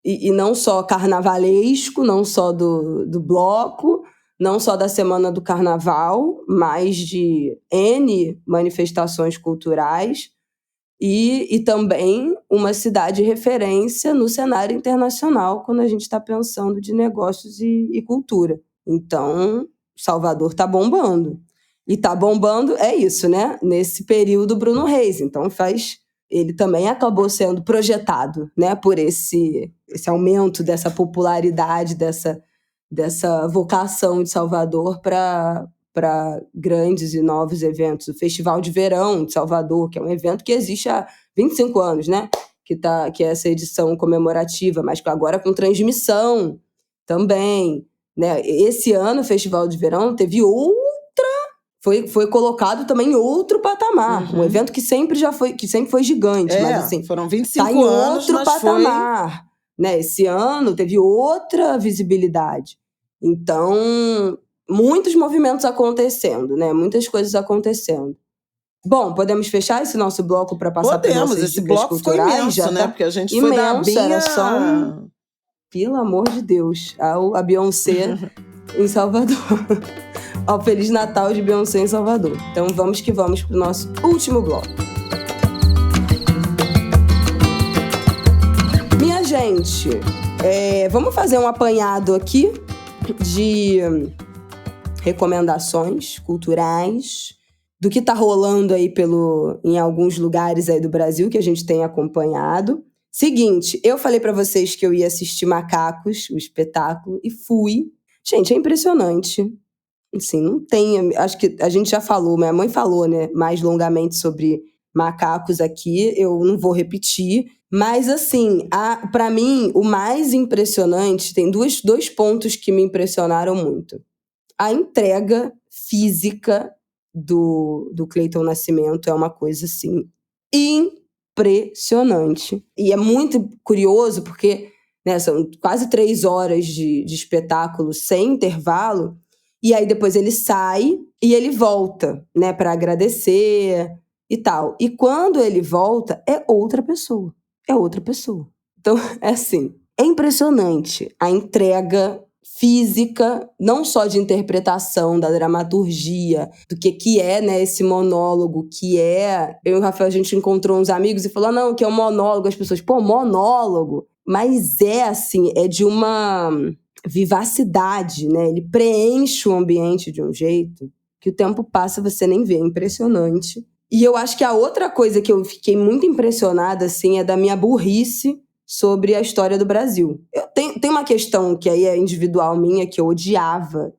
e não só carnavalesco, não só do bloco, não só da Semana do Carnaval, mas de N manifestações culturais e também uma cidade de referência no cenário internacional quando a gente está pensando de negócios e cultura. Então, Salvador está bombando. E está bombando, é isso, né? Nesse período, Bruno Reis. Então, ele também acabou sendo projetado, né, por esse aumento dessa popularidade, dessa vocação de Salvador para grandes e novos eventos. O Festival de Verão de Salvador, que é um evento que existe há 25 anos, né? Que é essa edição comemorativa, mas agora com transmissão também, né? Esse ano, o Festival de Verão teve outra foi colocado também em outro patamar. Um evento que sempre foi gigante. Mas assim, foram 25 tá em anos, outro patamar. Né? Esse ano teve outra visibilidade. Então, muitos movimentos acontecendo, né? Muitas coisas acontecendo. Bom, podemos fechar esse nosso bloco para passar para nossas esse dicas bloco culturais? ficou imenso, já né? Tá porque a gente imenso, foi da Binha... era só pelo amor de Deus, a Beyoncé em Salvador. Ao Feliz Natal de Beyoncé em Salvador. Então vamos que vamos pro nosso último bloco. Minha gente, vamos fazer um apanhado aqui de recomendações culturais do que tá rolando aí em alguns lugares aí do Brasil que a gente tem acompanhado. Seguinte, eu falei pra vocês que eu ia assistir Macacos, o espetáculo, e fui. Gente, é impressionante. Assim, não tem... Acho que a gente já falou, minha mãe falou, né, mais longamente sobre Macacos aqui, eu não vou repetir. Mas, assim, pra mim, o mais impressionante... Tem dois pontos que me impressionaram muito. A entrega física do Cleiton Nascimento é uma coisa, assim, impressionante. E é muito curioso porque, né, são quase 3 horas de espetáculo sem intervalo, e aí depois ele sai e ele volta, né, para agradecer e tal. E quando ele volta, é outra pessoa. É outra pessoa. Então, é assim, é impressionante a entrega física, não só de interpretação, da dramaturgia, do que é, né, esse monólogo, que é... Eu e o Rafael, a gente encontrou uns amigos e falou, não, que é um monólogo. As pessoas, pô, monólogo? Mas é assim, é de uma vivacidade, né? Ele preenche o ambiente de um jeito que o tempo passa, você nem vê, é impressionante. E eu acho que a outra coisa que eu fiquei muito impressionada, assim, é da minha burrice sobre a história do Brasil. Tem uma questão que aí é individual minha, que eu odiava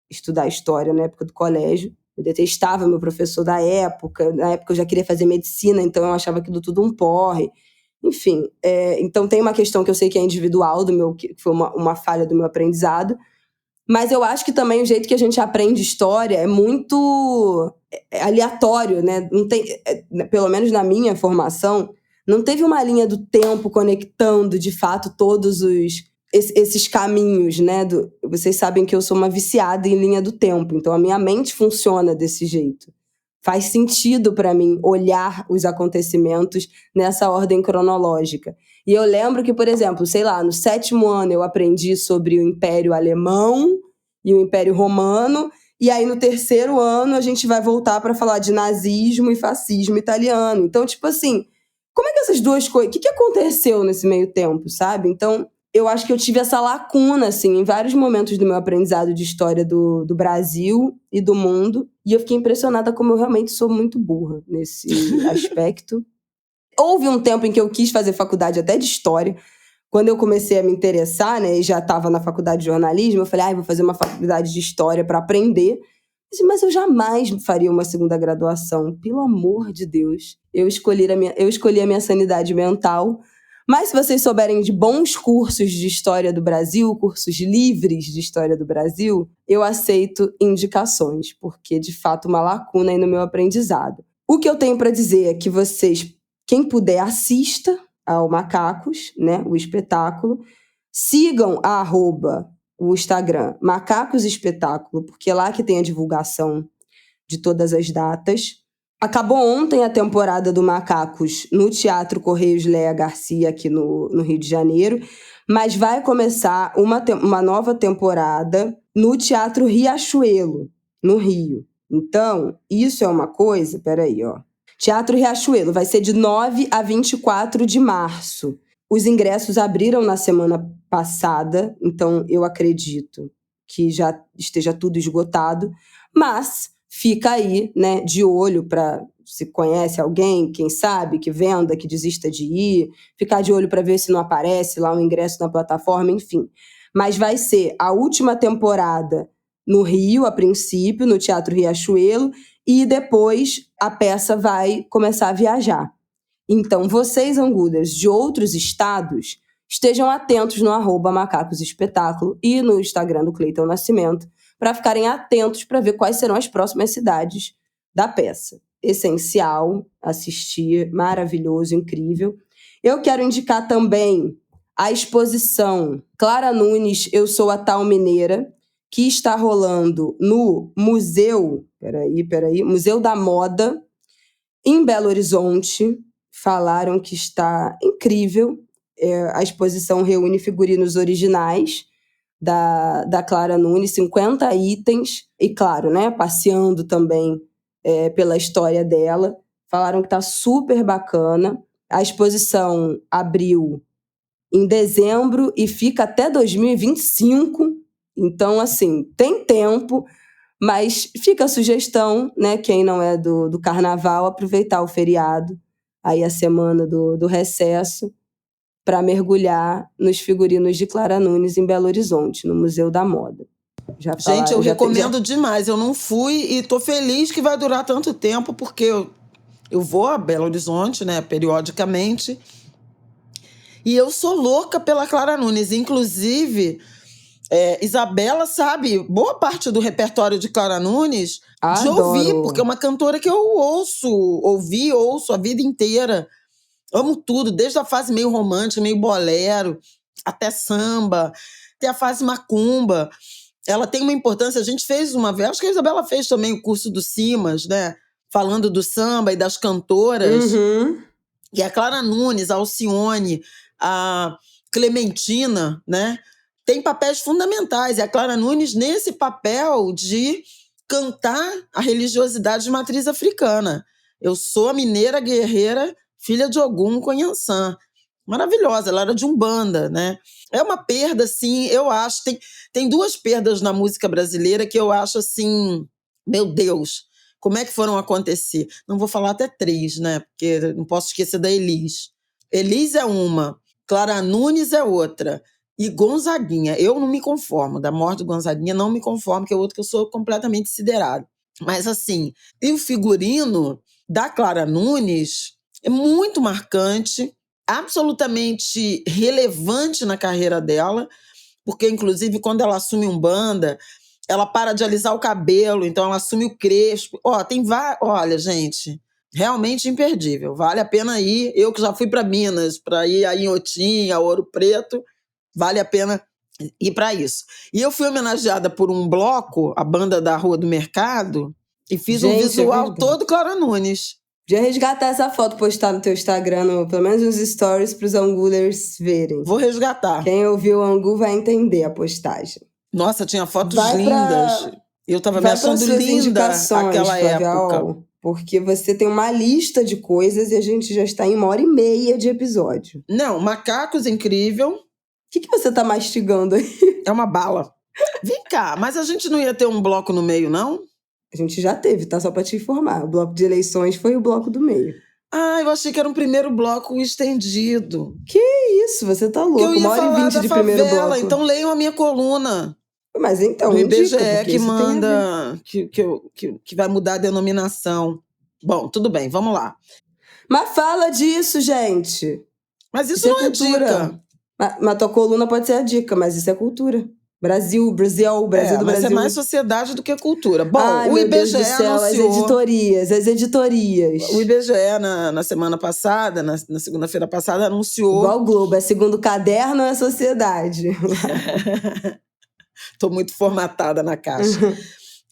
estudar história na época do colégio. Eu detestava meu professor da época. Na época eu já queria fazer medicina, então eu achava aquilo tudo um porre. Enfim, então tem uma questão que eu sei que é individual, que foi uma falha do meu aprendizado. Mas eu acho que também o jeito que a gente aprende história é muito aleatório, né? Não tem, pelo menos na minha formação, não teve uma linha do tempo conectando, de fato, todos esses caminhos, né? Vocês sabem que eu sou uma viciada em linha do tempo, então a minha mente funciona desse jeito. Faz sentido para mim olhar os acontecimentos nessa ordem cronológica. E eu lembro que, por exemplo, sei lá, no 7º ano eu aprendi sobre o Império Alemão e o Império Romano, e aí no 3º ano a gente vai voltar para falar de nazismo e fascismo italiano. Então, tipo assim, como é que essas duas coisas... O que aconteceu nesse meio tempo, sabe? Então, eu acho que eu tive essa lacuna, assim, em vários momentos do meu aprendizado de história do Brasil e do mundo. E eu fiquei impressionada como eu realmente sou muito burra nesse aspecto. Houve um tempo em que eu quis fazer faculdade até de história. Quando eu comecei a me interessar, né, e já estava na faculdade de jornalismo, eu falei, vou fazer uma faculdade de história para aprender. Mas eu jamais faria uma segunda graduação. Pelo amor de Deus. Eu escolhi a minha sanidade mental. Mas se vocês souberem de bons cursos de História do Brasil, cursos livres de História do Brasil, eu aceito indicações, porque, de fato, uma lacuna aí no meu aprendizado. O que eu tenho para dizer é que vocês, quem puder, assista ao Macacos, né, o espetáculo. Sigam o Instagram Macacos Espetáculo, porque é lá que tem a divulgação de todas as datas. Acabou ontem a temporada do Macacos no Teatro Correios Léa Garcia, aqui no Rio de Janeiro, mas vai começar uma nova temporada no Teatro Riachuelo, no Rio. Então, isso é uma coisa... Peraí, ó. Teatro Riachuelo vai ser de 9 a 24 de março. Os ingressos abriram na semana passada, então eu acredito que já esteja tudo esgotado, mas... Fica aí, né, de olho para, se conhece alguém, quem sabe, que venda, que desista de ir. Ficar de olho para ver se não aparece lá um ingresso na plataforma, enfim. Mas vai ser a última temporada no Rio, a princípio, no Teatro Riachuelo, e depois a peça vai começar a viajar. Então, vocês, anguders de outros estados, estejam atentos no @Macacos Espetáculo e no Instagram do Cleiton Nascimento, para ficarem atentos para ver quais serão as próximas cidades da peça. Essencial assistir, maravilhoso, incrível. Eu quero indicar também a exposição Clara Nunes, Eu Sou a Tal Mineira, que está rolando no Museu da Moda, em Belo Horizonte. Falaram que está incrível. A exposição reúne figurinos originais da Clara Nunes, 50 itens, e claro, né, passeando também pela história dela. Falaram que está super bacana. A exposição abriu em dezembro e fica até 2025. Então, assim, tem tempo, mas fica a sugestão, né, quem não é do carnaval, aproveitar o feriado, aí a semana do recesso, para mergulhar nos figurinos de Clara Nunes em Belo Horizonte, no Museu da Moda. Gente, eu recomendo demais. Eu não fui e tô feliz que vai durar tanto tempo, porque eu vou a Belo Horizonte, né, periodicamente, e eu sou louca pela Clara Nunes. Inclusive, Isabela sabe boa parte do repertório de Clara Nunes de ouvir, porque é uma cantora que eu ouço a vida inteira. Amo tudo, desde a fase meio romântica, meio bolero, até samba, até a fase macumba. Ela tem uma importância. A gente fez uma vez, acho que a Isabela fez também o curso do Simas, né? Falando do samba e das cantoras. Uhum. E a Clara Nunes, a Alcione, a Clementina, né? Tem papéis fundamentais. E a Clara Nunes nesse papel de cantar a religiosidade de matriz africana. Eu sou a mineira guerreira, filha de Ogum Conhaçã. Maravilhosa, ela era de Umbanda, né? É uma perda, assim, eu acho. Tem duas perdas na música brasileira que eu acho, assim, meu Deus, como é que foram acontecer? Não vou falar até 3, né? Porque não posso esquecer da Elis. Elis é uma, Clara Nunes é outra. E Gonzaguinha, eu não me conformo. Da morte do Gonzaguinha, não me conformo, que é outro que eu sou completamente siderado. Mas, assim, e o figurino da Clara Nunes é muito marcante, absolutamente relevante na carreira dela, porque, inclusive, quando ela assume Umbanda, ela para de alisar o cabelo, então ela assume o crespo. Olha, gente, realmente imperdível. Vale a pena ir. Eu que já fui para Minas, para ir a Inhotim, a Ouro Preto, vale a pena ir para isso. E eu fui homenageada por um bloco, a banda da Rua do Mercado, e fiz um visual todo Clara Nunes. Podia resgatar essa foto, postar no teu Instagram, pelo menos uns stories para os angulers verem. Vou resgatar. Quem ouviu o Angu vai entender a postagem. Nossa, tinha fotos lindas. Eu tava me achando linda naquela época. Porque você tem uma lista de coisas e a gente já está em 1h30 de episódio. Não, Macacos, incrível. O que você tá mastigando aí? É uma bala. Vem cá, mas a gente não ia ter um bloco no meio, não? A gente já teve, tá? Só pra te informar. O bloco de eleições foi o bloco do meio. Ah, eu achei que era um primeiro bloco estendido. Que isso? Você tá louco. Eu ia 1h20 de primeiro bloco. Então leiam a minha coluna. Mas então, o IBGE que manda, que vai mudar a denominação. Bom, tudo bem, vamos lá. Mas fala disso, gente. Mas isso não é dica. Mas tua coluna pode ser a dica, mas isso é cultura. Brasil do Brasil. Mas é mais sociedade do que cultura. Bom, o IBGE anunciou... As editorias. O IBGE, na semana passada, na segunda-feira passada, anunciou... Igual o Globo, é segundo caderno, é sociedade. Tô muito formatada na caixa.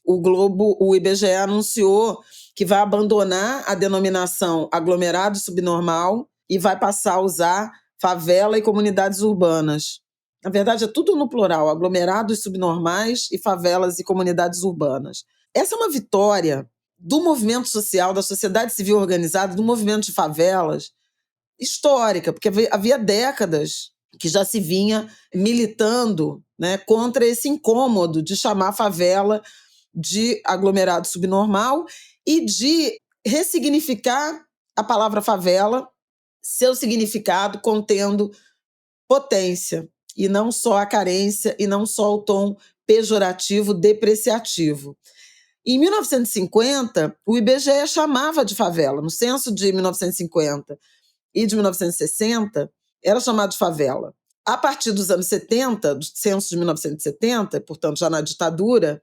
O IBGE anunciou que vai abandonar a denominação aglomerado subnormal e vai passar a usar favela e comunidades urbanas. Na verdade, é tudo no plural, aglomerados subnormais e favelas e comunidades urbanas. Essa é uma vitória do movimento social, da sociedade civil organizada, do movimento de favelas, histórica, porque havia décadas que já se vinha militando, né, contra esse incômodo de chamar a favela de aglomerado subnormal e de ressignificar a palavra favela, seu significado contendo potência, e não só a carência, e não só o tom pejorativo, depreciativo. Em 1950, o IBGE chamava de favela. No censo de 1950 e de 1960, era chamado de favela. A partir dos anos 70, do censo de 1970, portanto já na ditadura,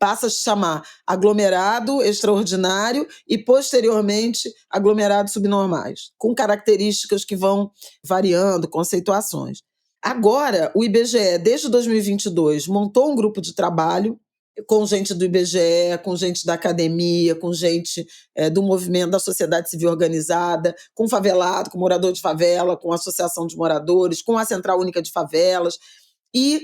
passa a se chamar aglomerado extraordinário e, posteriormente, aglomerados subnormais, com características que vão variando, conceituações. Agora, o IBGE, desde 2022, montou um grupo de trabalho com gente do IBGE, com gente da academia, com gente do movimento da sociedade civil organizada, com favelado, com morador de favela, com associação de moradores, com a Central Única de Favelas, e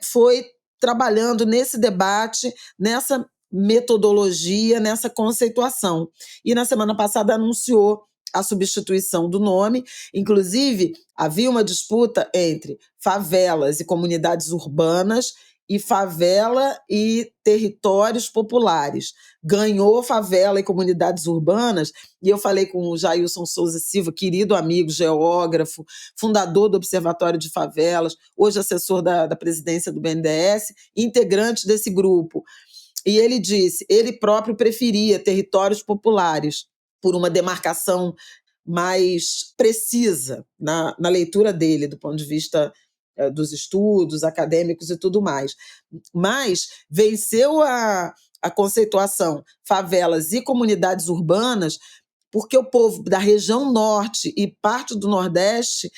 foi trabalhando nesse debate, nessa metodologia, nessa conceituação. E na semana passada anunciou a substituição do nome. Inclusive, havia uma disputa entre favelas e comunidades urbanas e favela e territórios populares. Ganhou favela e comunidades urbanas, e eu falei com o Jailson Souza Silva, querido amigo, geógrafo, fundador do Observatório de Favelas, hoje assessor da presidência do BNDES, integrante desse grupo. E ele disse, ele próprio preferia territórios populares, por uma demarcação mais precisa na leitura dele, do ponto de vista dos estudos acadêmicos e tudo mais. Mas venceu a conceituação favelas e comunidades urbanas porque o povo da região norte e parte do nordeste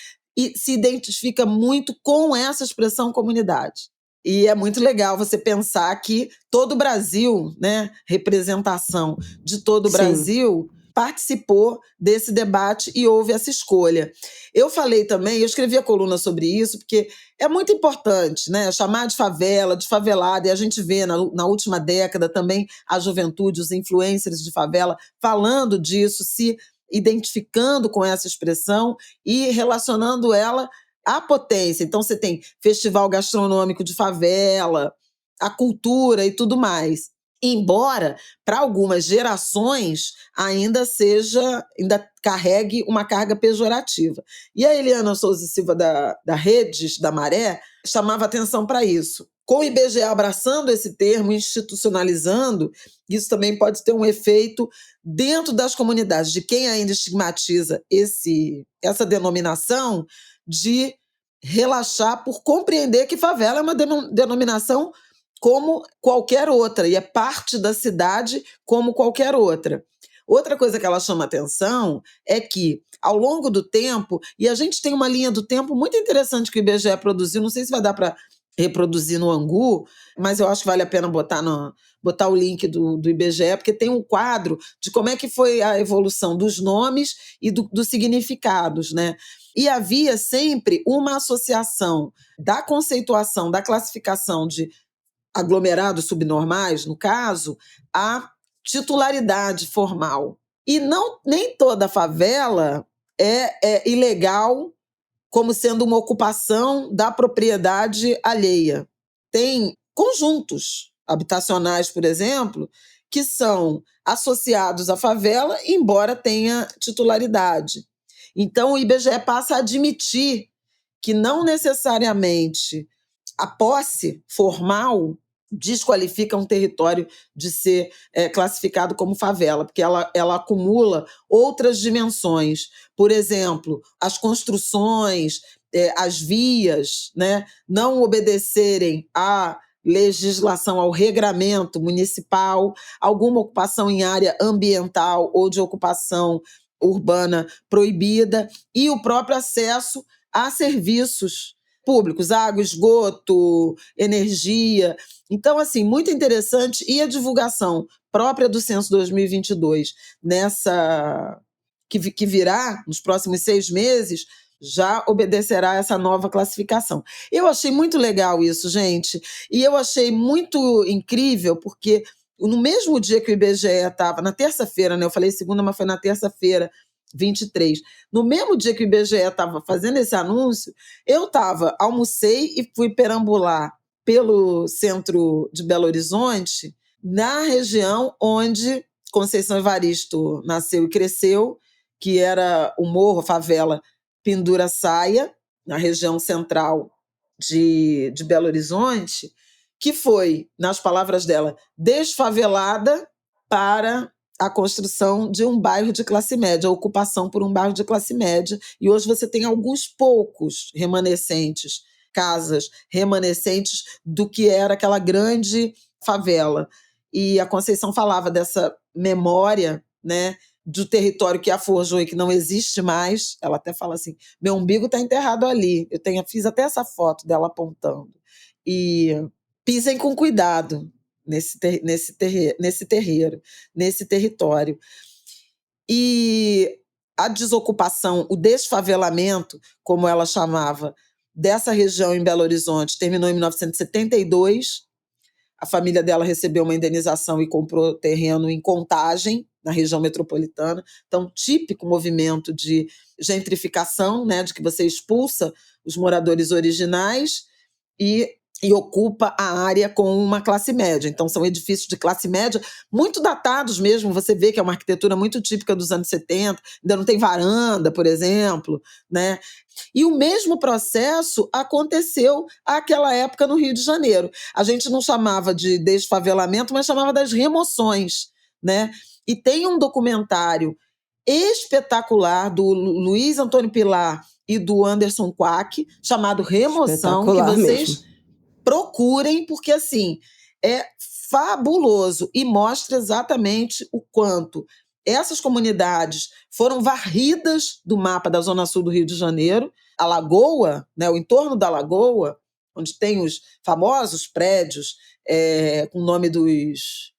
se identifica muito com essa expressão comunidade. E é muito legal você pensar que todo o Brasil, né, representação de todo o Brasil, participou desse debate e houve essa escolha. Eu falei também, eu escrevi a coluna sobre isso, porque é muito importante, né, chamar de favela, de favelada, e a gente vê na última década também a juventude, os influencers de favela falando disso, se identificando com essa expressão e relacionando ela à potência. Então você tem festival gastronômico de favela, a cultura e tudo mais. Embora, para algumas gerações, ainda carregue uma carga pejorativa. E a Eliana Souza Silva, da Redes da Maré, chamava atenção para isso. Com o IBGE abraçando esse termo, institucionalizando, isso também pode ter um efeito dentro das comunidades, de quem ainda estigmatiza essa denominação, de relaxar por compreender que favela é uma denominação como qualquer outra, e é parte da cidade como qualquer outra. Outra coisa que ela chama atenção é que, ao longo do tempo, e a gente tem uma linha do tempo muito interessante que o IBGE produziu, não sei se vai dar para reproduzir no Angu, mas eu acho que vale a pena botar o link do IBGE, porque tem um quadro de como é que foi a evolução dos nomes e dos significados, né? E havia sempre uma associação da conceituação, da classificação de aglomerados subnormais, no caso, a titularidade formal. E nem toda favela é ilegal como sendo uma ocupação da propriedade alheia. Tem conjuntos habitacionais, por exemplo, que são associados à favela, embora tenha titularidade. Então, o IBGE passa a admitir que não necessariamente a posse formal desqualifica um território de ser classificado como favela, porque ela acumula outras dimensões. Por exemplo, as construções, as vias, né, não obedecerem à legislação, ao regramento municipal, alguma ocupação em área ambiental ou de ocupação urbana proibida, e o próprio acesso a serviços públicos, água, esgoto, energia. Então, assim, muito interessante. E a divulgação própria do Censo 2022, que virá nos próximos 6 meses, já obedecerá a essa nova classificação. Eu achei muito legal isso, gente. E eu achei muito incrível, porque no mesmo dia que o IBGE estava, na terça-feira, né? Eu falei segunda, mas foi na terça-feira, 23. No mesmo dia que o IBGE estava fazendo esse anúncio, eu almocei e fui perambular pelo centro de Belo Horizonte, na região onde Conceição Evaristo nasceu e cresceu, que era o morro, a favela Pendura Saia, na região central de Belo Horizonte, que foi, nas palavras dela, desfavelada para a construção de um bairro de classe média, a ocupação por um bairro de classe média. E hoje você tem alguns poucos casas remanescentes do que era aquela grande favela. E a Conceição falava dessa memória, né, do território que a forjou e que não existe mais. Ela até fala assim, meu umbigo está enterrado ali. Fiz até essa foto dela apontando. E pisem com cuidado nesse terreiro, nesse território. E a desocupação, o desfavelamento, como ela chamava, dessa região em Belo Horizonte, terminou em 1972. A família dela recebeu uma indenização e comprou terreno em Contagem, na região metropolitana. Então, típico movimento de gentrificação, né, de que você expulsa os moradores originais e ocupa a área com uma classe média. Então, são edifícios de classe média, muito datados mesmo. Você vê que é uma arquitetura muito típica dos anos 70, ainda não tem varanda, por exemplo, né? E o mesmo processo aconteceu àquela época no Rio de Janeiro. A gente não chamava de desfavelamento, mas chamava das remoções, né? E tem um documentário espetacular do Luiz Antônio Pilar e do Anderson Quack, chamado Remoção, que vocês mesmo procurem, porque assim, é fabuloso e mostra exatamente o quanto essas comunidades foram varridas do mapa da Zona Sul do Rio de Janeiro. A Lagoa, né, o entorno da Lagoa, onde tem os famosos prédios com o nome dos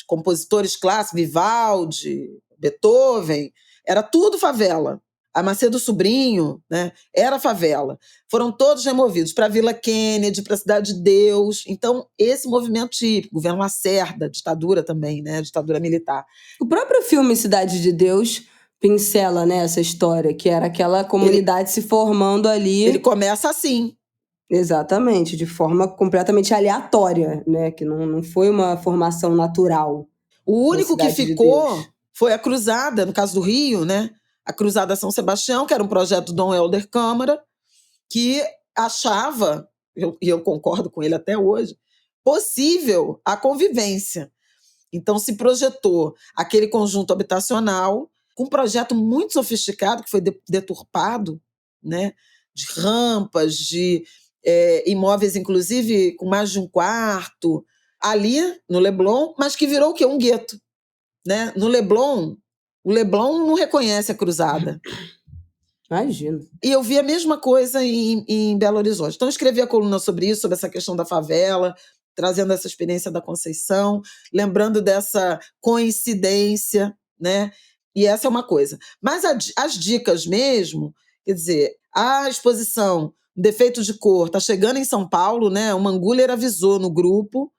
compositores clássicos, Vivaldi, Beethoven, era tudo favela. A Macedo Sobrinho, né, era favela. Foram todos removidos para a Vila Kennedy, para a Cidade de Deus. Então, esse movimento típico, governo Lacerda, ditadura também, né, ditadura militar. O próprio filme Cidade de Deus pincela, né, essa história, que era aquela comunidade se formando ali. Ele começa assim. Exatamente, de forma completamente aleatória, né, que não foi uma formação natural. O único que ficou foi a Cruzada, no caso do Rio, né? A Cruzada São Sebastião, que era um projeto do Dom Helder Câmara, que achava, e eu concordo com ele até hoje, possível a convivência. Então se projetou aquele conjunto habitacional com um projeto muito sofisticado, que foi deturpado, né? De rampas, de imóveis, inclusive, com mais de um quarto, ali no Leblon, mas que virou o quê? Um gueto. Né? No Leblon, o Leblon não reconhece a Cruzada. Imagino. E eu vi a mesma coisa em Belo Horizonte. Então, eu escrevi a coluna sobre isso, sobre essa questão da favela, trazendo essa experiência da Conceição, lembrando dessa coincidência, né? E essa é uma coisa. Mas as dicas mesmo, quer dizer, a exposição Defeito de Cor está chegando em São Paulo, né? O Manguler avisou no grupo,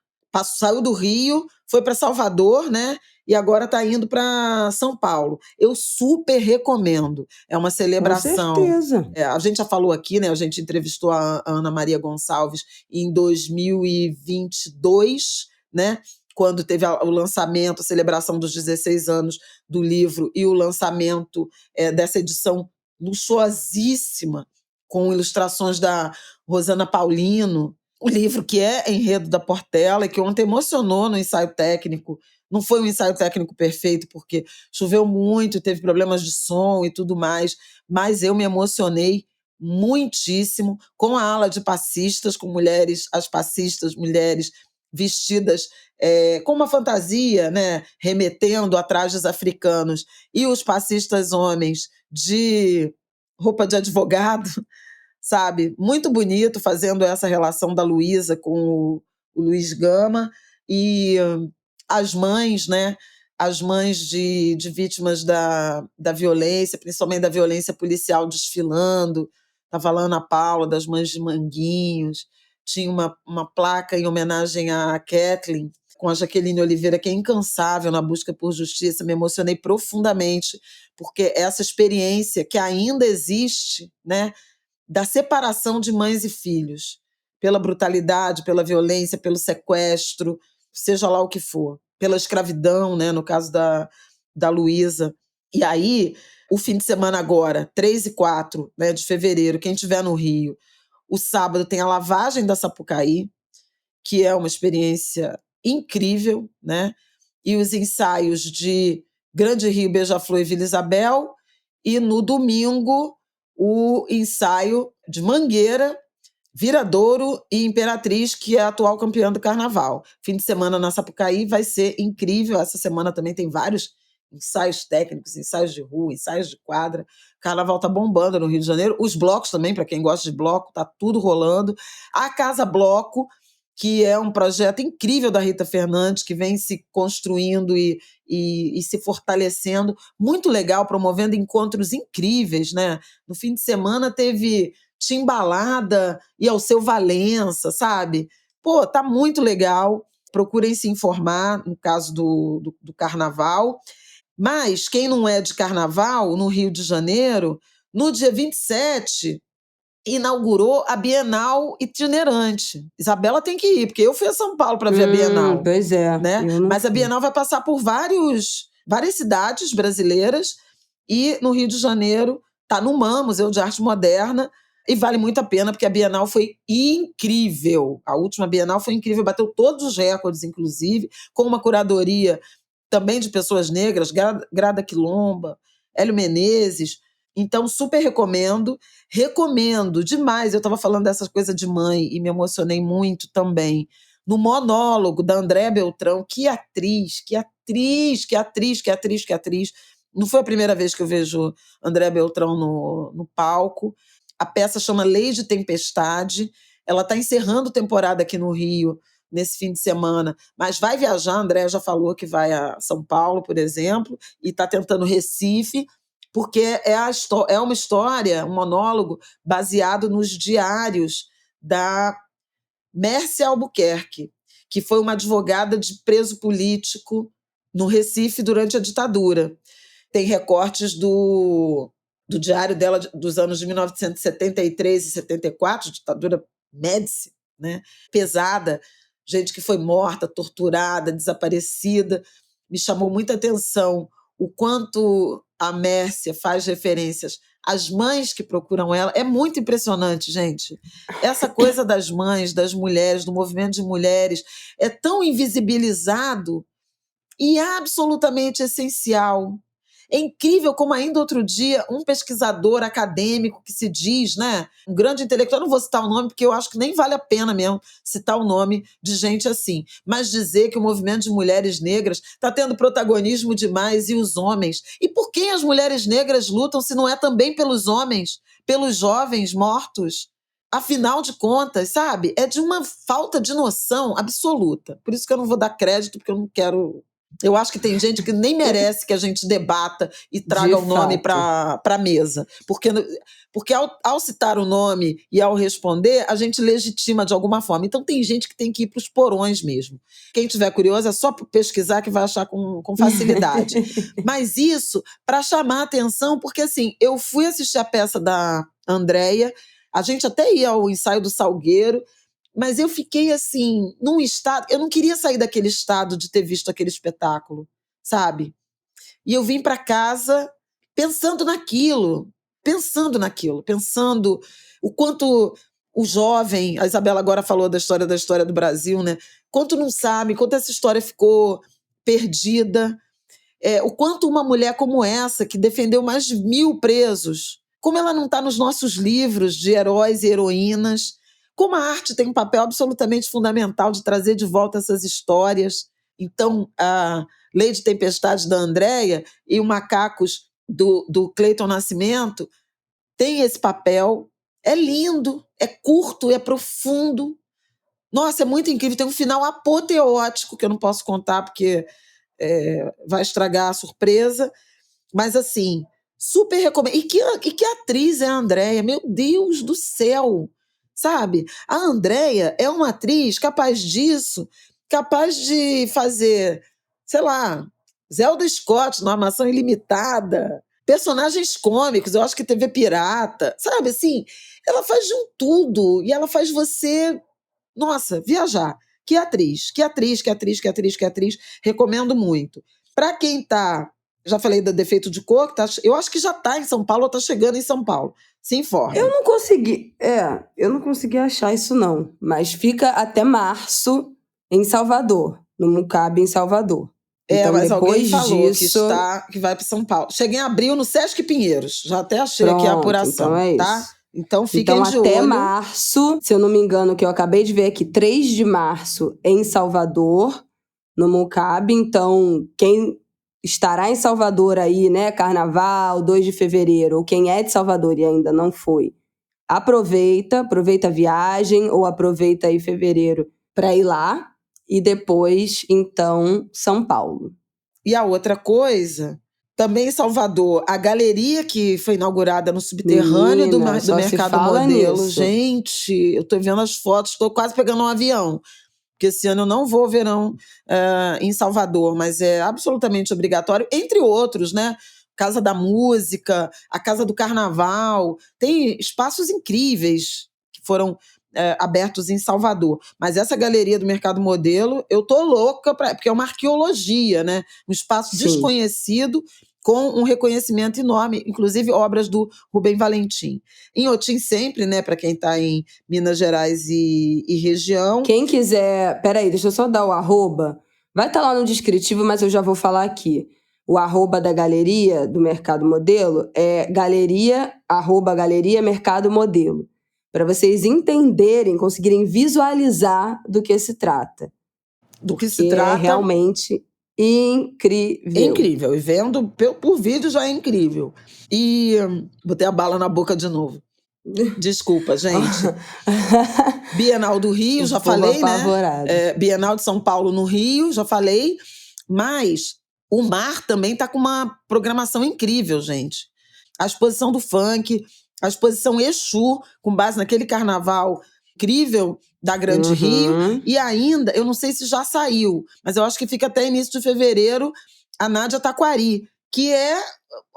saiu do Rio, foi para Salvador, né? E agora está indo para São Paulo. Eu super recomendo. É uma celebração. Com certeza. A gente já falou aqui, né? A gente entrevistou a Ana Maria Gonçalves em 2022, né? Quando teve o lançamento, a celebração dos 16 anos do livro e o lançamento dessa edição luxuosíssima, com ilustrações da Rosana Paulino. O livro que é enredo da Portela e que ontem emocionou no ensaio técnico. Não foi um ensaio técnico perfeito, porque choveu muito, teve problemas de som e tudo mais, mas eu me emocionei muitíssimo com a ala de passistas, com mulheres, as passistas, mulheres vestidas com uma fantasia, né, remetendo a trajes africanos, e os passistas homens de roupa de advogado, sabe? Muito bonito, fazendo essa relação da Luísa com o Luiz Gama. E as mães, né? As mães de vítimas da violência, principalmente da violência policial, desfilando. Estava lá Ana Paula, das Mães de Manguinhos. Tinha uma placa em homenagem a Kathleen, com a Jaqueline Oliveira, que é incansável na busca por justiça. Me emocionei profundamente, porque essa experiência que ainda existe, né, da separação de mães e filhos, pela brutalidade, pela violência, pelo sequestro, seja lá o que for, pela escravidão, né, no caso da Luísa. E aí, o fim de semana agora, 3 e 4, né, de fevereiro, quem estiver no Rio, o sábado tem a lavagem da Sapucaí, que é uma experiência incrível, né? E os ensaios de Grande Rio, Beija-Flor e Vila Isabel, e no domingo o ensaio de Mangueira, Viradouro e Imperatriz, que é a atual campeã do carnaval. Fim de semana na Sapucaí vai ser incrível. Essa semana também tem vários ensaios técnicos, ensaios de rua, ensaios de quadra. Carnaval tá bombando no Rio de Janeiro. Os blocos também, para quem gosta de bloco, tá tudo rolando. A Casa Bloco, que é um projeto incrível da Rita Fernandes, que vem se construindo e se fortalecendo. Muito legal, promovendo encontros incríveis, né? No fim de semana teve Timbalada e Alceu Valença, sabe? Pô, tá muito legal. Procurem se informar, no caso do carnaval. Mas quem não é de carnaval, no Rio de Janeiro, no dia 27, inaugurou a Bienal Itinerante. Isabela tem que ir, porque eu fui a São Paulo para ver a Bienal. Pois é. Né? Mas a Bienal vai passar por várias cidades brasileiras e no Rio de Janeiro está no MAM, Museu de Arte Moderna, e vale muito a pena, porque a Bienal foi incrível. A última Bienal foi incrível, bateu todos os recordes, inclusive, com uma curadoria também de pessoas negras, Grada Quilomba, Hélio Menezes. Então, super recomendo demais. Eu estava falando dessas coisas de mãe e me emocionei muito também. No monólogo da Andréa Beltrão, que atriz. Não foi a primeira vez que eu vejo Andréa Beltrão no palco. A peça chama Lei de Tempestade. Ela está encerrando temporada aqui no Rio nesse fim de semana, mas vai viajar. A Andréa já falou que vai a São Paulo, por exemplo, e está tentando Recife, porque é uma história, um monólogo baseado nos diários da Mércia Albuquerque, que foi uma advogada de preso político no Recife durante a ditadura. Tem recortes do diário dela dos anos de 1973 e 74, ditadura Médici, né? Pesada, gente que foi morta, torturada, desaparecida. Me chamou muita atenção o quanto a Mércia faz referências às mães que procuram ela. É muito impressionante, gente. Essa coisa das mães, das mulheres, do movimento de mulheres, é tão invisibilizado e absolutamente essencial. É incrível como ainda outro dia um pesquisador acadêmico que se diz, né, um grande intelectual, eu não vou citar o nome porque eu acho que nem vale a pena mesmo citar o nome de gente assim, mas dizer que o movimento de mulheres negras está tendo protagonismo demais e os homens. E por quem as mulheres negras lutam se não é também pelos homens, pelos jovens mortos? Afinal de contas, sabe, é de uma falta de noção absoluta. Por isso que eu não vou dar crédito, porque eu não quero... Eu acho que tem gente que nem merece que a gente debata e traga o nome para a mesa. Porque ao citar o nome e ao responder, a gente legitima de alguma forma. Então tem gente que tem que ir para os porões mesmo. Quem tiver curioso é só pesquisar que vai achar com facilidade. Mas isso para chamar a atenção, porque assim, eu fui assistir a peça da Andréia, a gente até ia ao ensaio do Salgueiro, mas eu fiquei assim, num estado... Eu não queria sair daquele estado de ter visto aquele espetáculo, sabe? E eu vim para casa pensando naquilo, pensando o quanto o jovem... A Isabela agora falou da história do Brasil, né? Quanto não sabe, quanto essa história ficou perdida, o quanto uma mulher como essa, que defendeu mais de 1.000 presos, como ela não está nos nossos livros de heróis e heroínas... Como a arte tem um papel absolutamente fundamental de trazer de volta essas histórias. Então, a Lei de Tempestade da Andréia e o Macacos do Cleiton Nascimento tem esse papel. É lindo, é curto, é profundo. Nossa, é muito incrível. Tem um final apoteótico, que eu não posso contar porque vai estragar a surpresa. Mas, assim, super recomendo. E que atriz é a Andréia? Meu Deus do céu! Sabe? A Andréia é uma atriz capaz disso, capaz de fazer, sei lá, Zelda Scott na Armação Ilimitada, personagens cômicos, eu acho que TV Pirata, sabe assim? Ela faz de um tudo e ela faz você, nossa, viajar. Que atriz. Recomendo muito. Para quem tá, já falei do Defeito de Cor, eu acho que já tá em São Paulo ou tá chegando em São Paulo. Se informa. Eu não consegui achar isso não, mas fica até março em Salvador, no Mucabe em Salvador. Então, mas depois alguém falou disso... que vai para São Paulo. Cheguei em abril no Sesc Pinheiros, já até achei aqui a apuração, então é tá? isso. Então fiquem então, de até olho. março, se eu não me engano, que eu acabei de ver aqui, 3 de março em Salvador, no Mucab. Então, quem estará em Salvador aí, né, carnaval, 2 de fevereiro, ou quem é de Salvador e ainda não foi, aproveita a viagem ou aproveita aí fevereiro para ir lá e depois, então, São Paulo. E a outra coisa, também em Salvador, a galeria que foi inaugurada no subterrâneo do Mercado Modelo. Nisso. Gente, eu tô vendo as fotos, estou quase pegando um avião. Porque esse ano eu não vou verão em Salvador, mas é absolutamente obrigatório, entre outros, né? Casa da Música, a Casa do Carnaval, tem espaços incríveis que foram abertos em Salvador. Mas essa galeria do Mercado Modelo, eu tô louca, porque é uma arqueologia, né? Um espaço desconhecido, com um reconhecimento enorme, inclusive obras do Rubem Valentim. Em Otim sempre, né, para quem está em Minas Gerais e região. Quem quiser, peraí, deixa eu só dar o arroba. Vai estar lá no descritivo, mas eu já vou falar aqui. O arroba da galeria do Mercado Modelo é galeria Mercado Modelo. Para vocês entenderem, conseguirem visualizar do que se trata. Do que se trata. É realmente incrível. Incrível. E vendo por vídeo já é incrível. E botei a bala na boca de novo. Desculpa, gente. Bienal do Rio, já falei, né? Bienal de São Paulo no Rio, já falei. Mas o Mar também tá com uma programação incrível, gente. A exposição do funk, a exposição Exu, com base naquele carnaval incrível da Grande Rio. E ainda, eu não sei se já saiu, mas eu acho que fica até início de fevereiro, a Nádia Taquari, que é,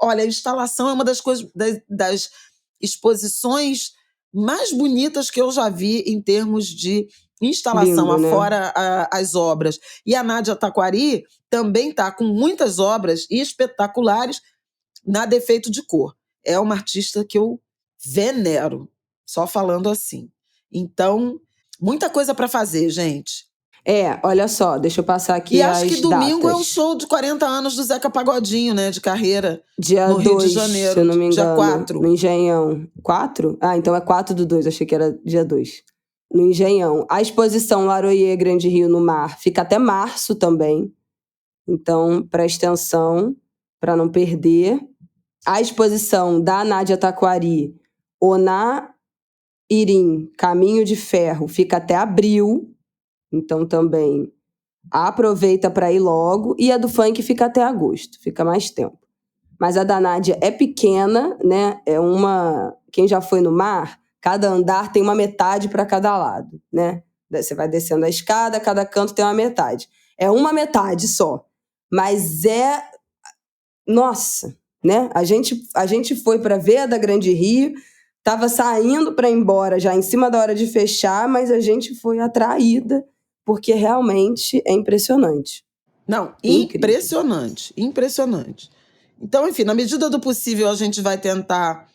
olha, a instalação é uma das coisas, das exposições mais bonitas que eu já vi em termos de instalação. Lindo, né? Afora as obras. E a Nádia Taquari também está com muitas obras espetaculares na Defeito de Cor. É uma artista que eu venero, só falando assim. Então, muita coisa para fazer, gente. Olha só, deixa eu passar aqui e as datas. E acho que domingo é o show de 40 anos do Zeca Pagodinho, né, de carreira. Dia no 2, Rio de Janeiro, se eu não me engano. Dia 4. No Engenhão. 4? Ah, então é 4/2, achei que era dia 2. No Engenhão. A exposição Laroyer Grande Rio no Mar fica até março também. Então, presta atenção para não perder. A exposição da Nádia Taquari, Oná Irim, Caminho de Ferro, fica até abril. Então, também aproveita para ir logo. E a do funk fica até agosto, fica mais tempo. Mas a da Nádia é pequena, né? É uma... Quem já foi no Mar, cada andar tem uma metade para cada lado, né? Você vai descendo a escada, cada canto tem uma metade. É uma metade só. Mas é... Nossa, né? A gente foi para ver a da Grande Rio, tava saindo para ir embora já em cima da hora de fechar, mas a gente foi atraída, porque realmente é impressionante. Não, impressionante, impressionante. Então, enfim, na medida do possível, a gente vai tentar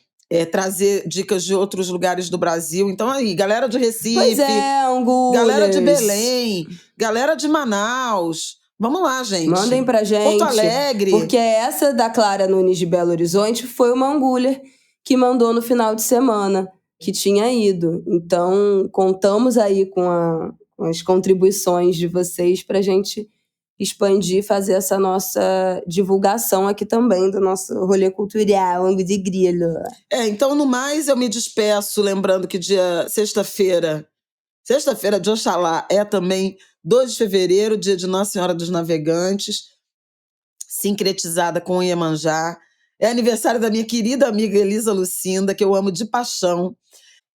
trazer dicas de outros lugares do Brasil. Então, aí, galera de Recife, pois é, Angulas, galera de Belém, galera de Manaus. Vamos lá, gente. Mandem pra gente. Porto Alegre. Porque essa da Clara Nunes de Belo Horizonte foi uma Anguler que mandou no final de semana, que tinha ido. Então, contamos aí com as contribuições de vocês pra gente expandir e fazer essa nossa divulgação aqui também do nosso rolê cultural, Angu de Grilo. Então, no mais, eu me despeço, lembrando que sexta-feira de Oxalá é também 2 de fevereiro, dia de Nossa Senhora dos Navegantes, sincretizada com Iemanjá. É aniversário da minha querida amiga Elisa Lucinda, que eu amo de paixão.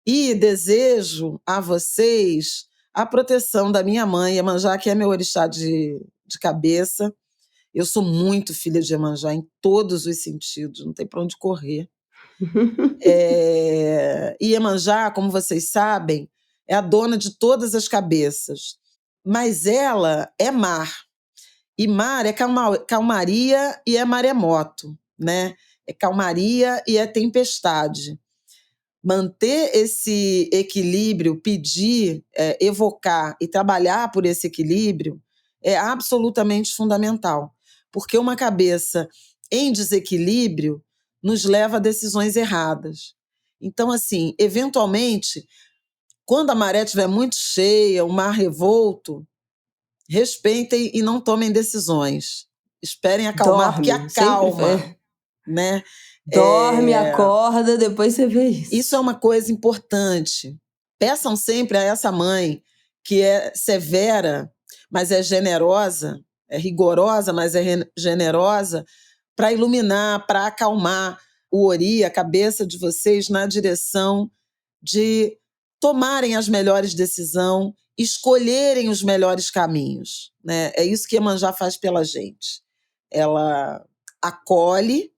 E desejo a vocês a proteção da minha mãe, Iemanjá, que é meu orixá de cabeça. Eu sou muito filha de Iemanjá em todos os sentidos, não tem para onde correr. E Iemanjá, como vocês sabem, é a dona de todas as cabeças. Mas ela é mar. E mar é calmaria e é maremoto, né? É calmaria e é tempestade. Manter esse equilíbrio, pedir, evocar e trabalhar por esse equilíbrio é absolutamente fundamental. Porque uma cabeça em desequilíbrio nos leva a decisões erradas. Então, assim, eventualmente, quando a maré estiver muito cheia, o mar revolto, respeitem e não tomem decisões. Esperem acalmar, porque acalma, né? Dorme, acorda, depois você vê isso. Isso é uma coisa importante. Peçam sempre a essa mãe, que é severa, mas é generosa, é rigorosa, mas é generosa, para iluminar, para acalmar o ori, a cabeça de vocês, na direção de tomarem as melhores decisões, escolherem os melhores caminhos, né? É isso que Iemanjá faz pela gente. Ela acolhe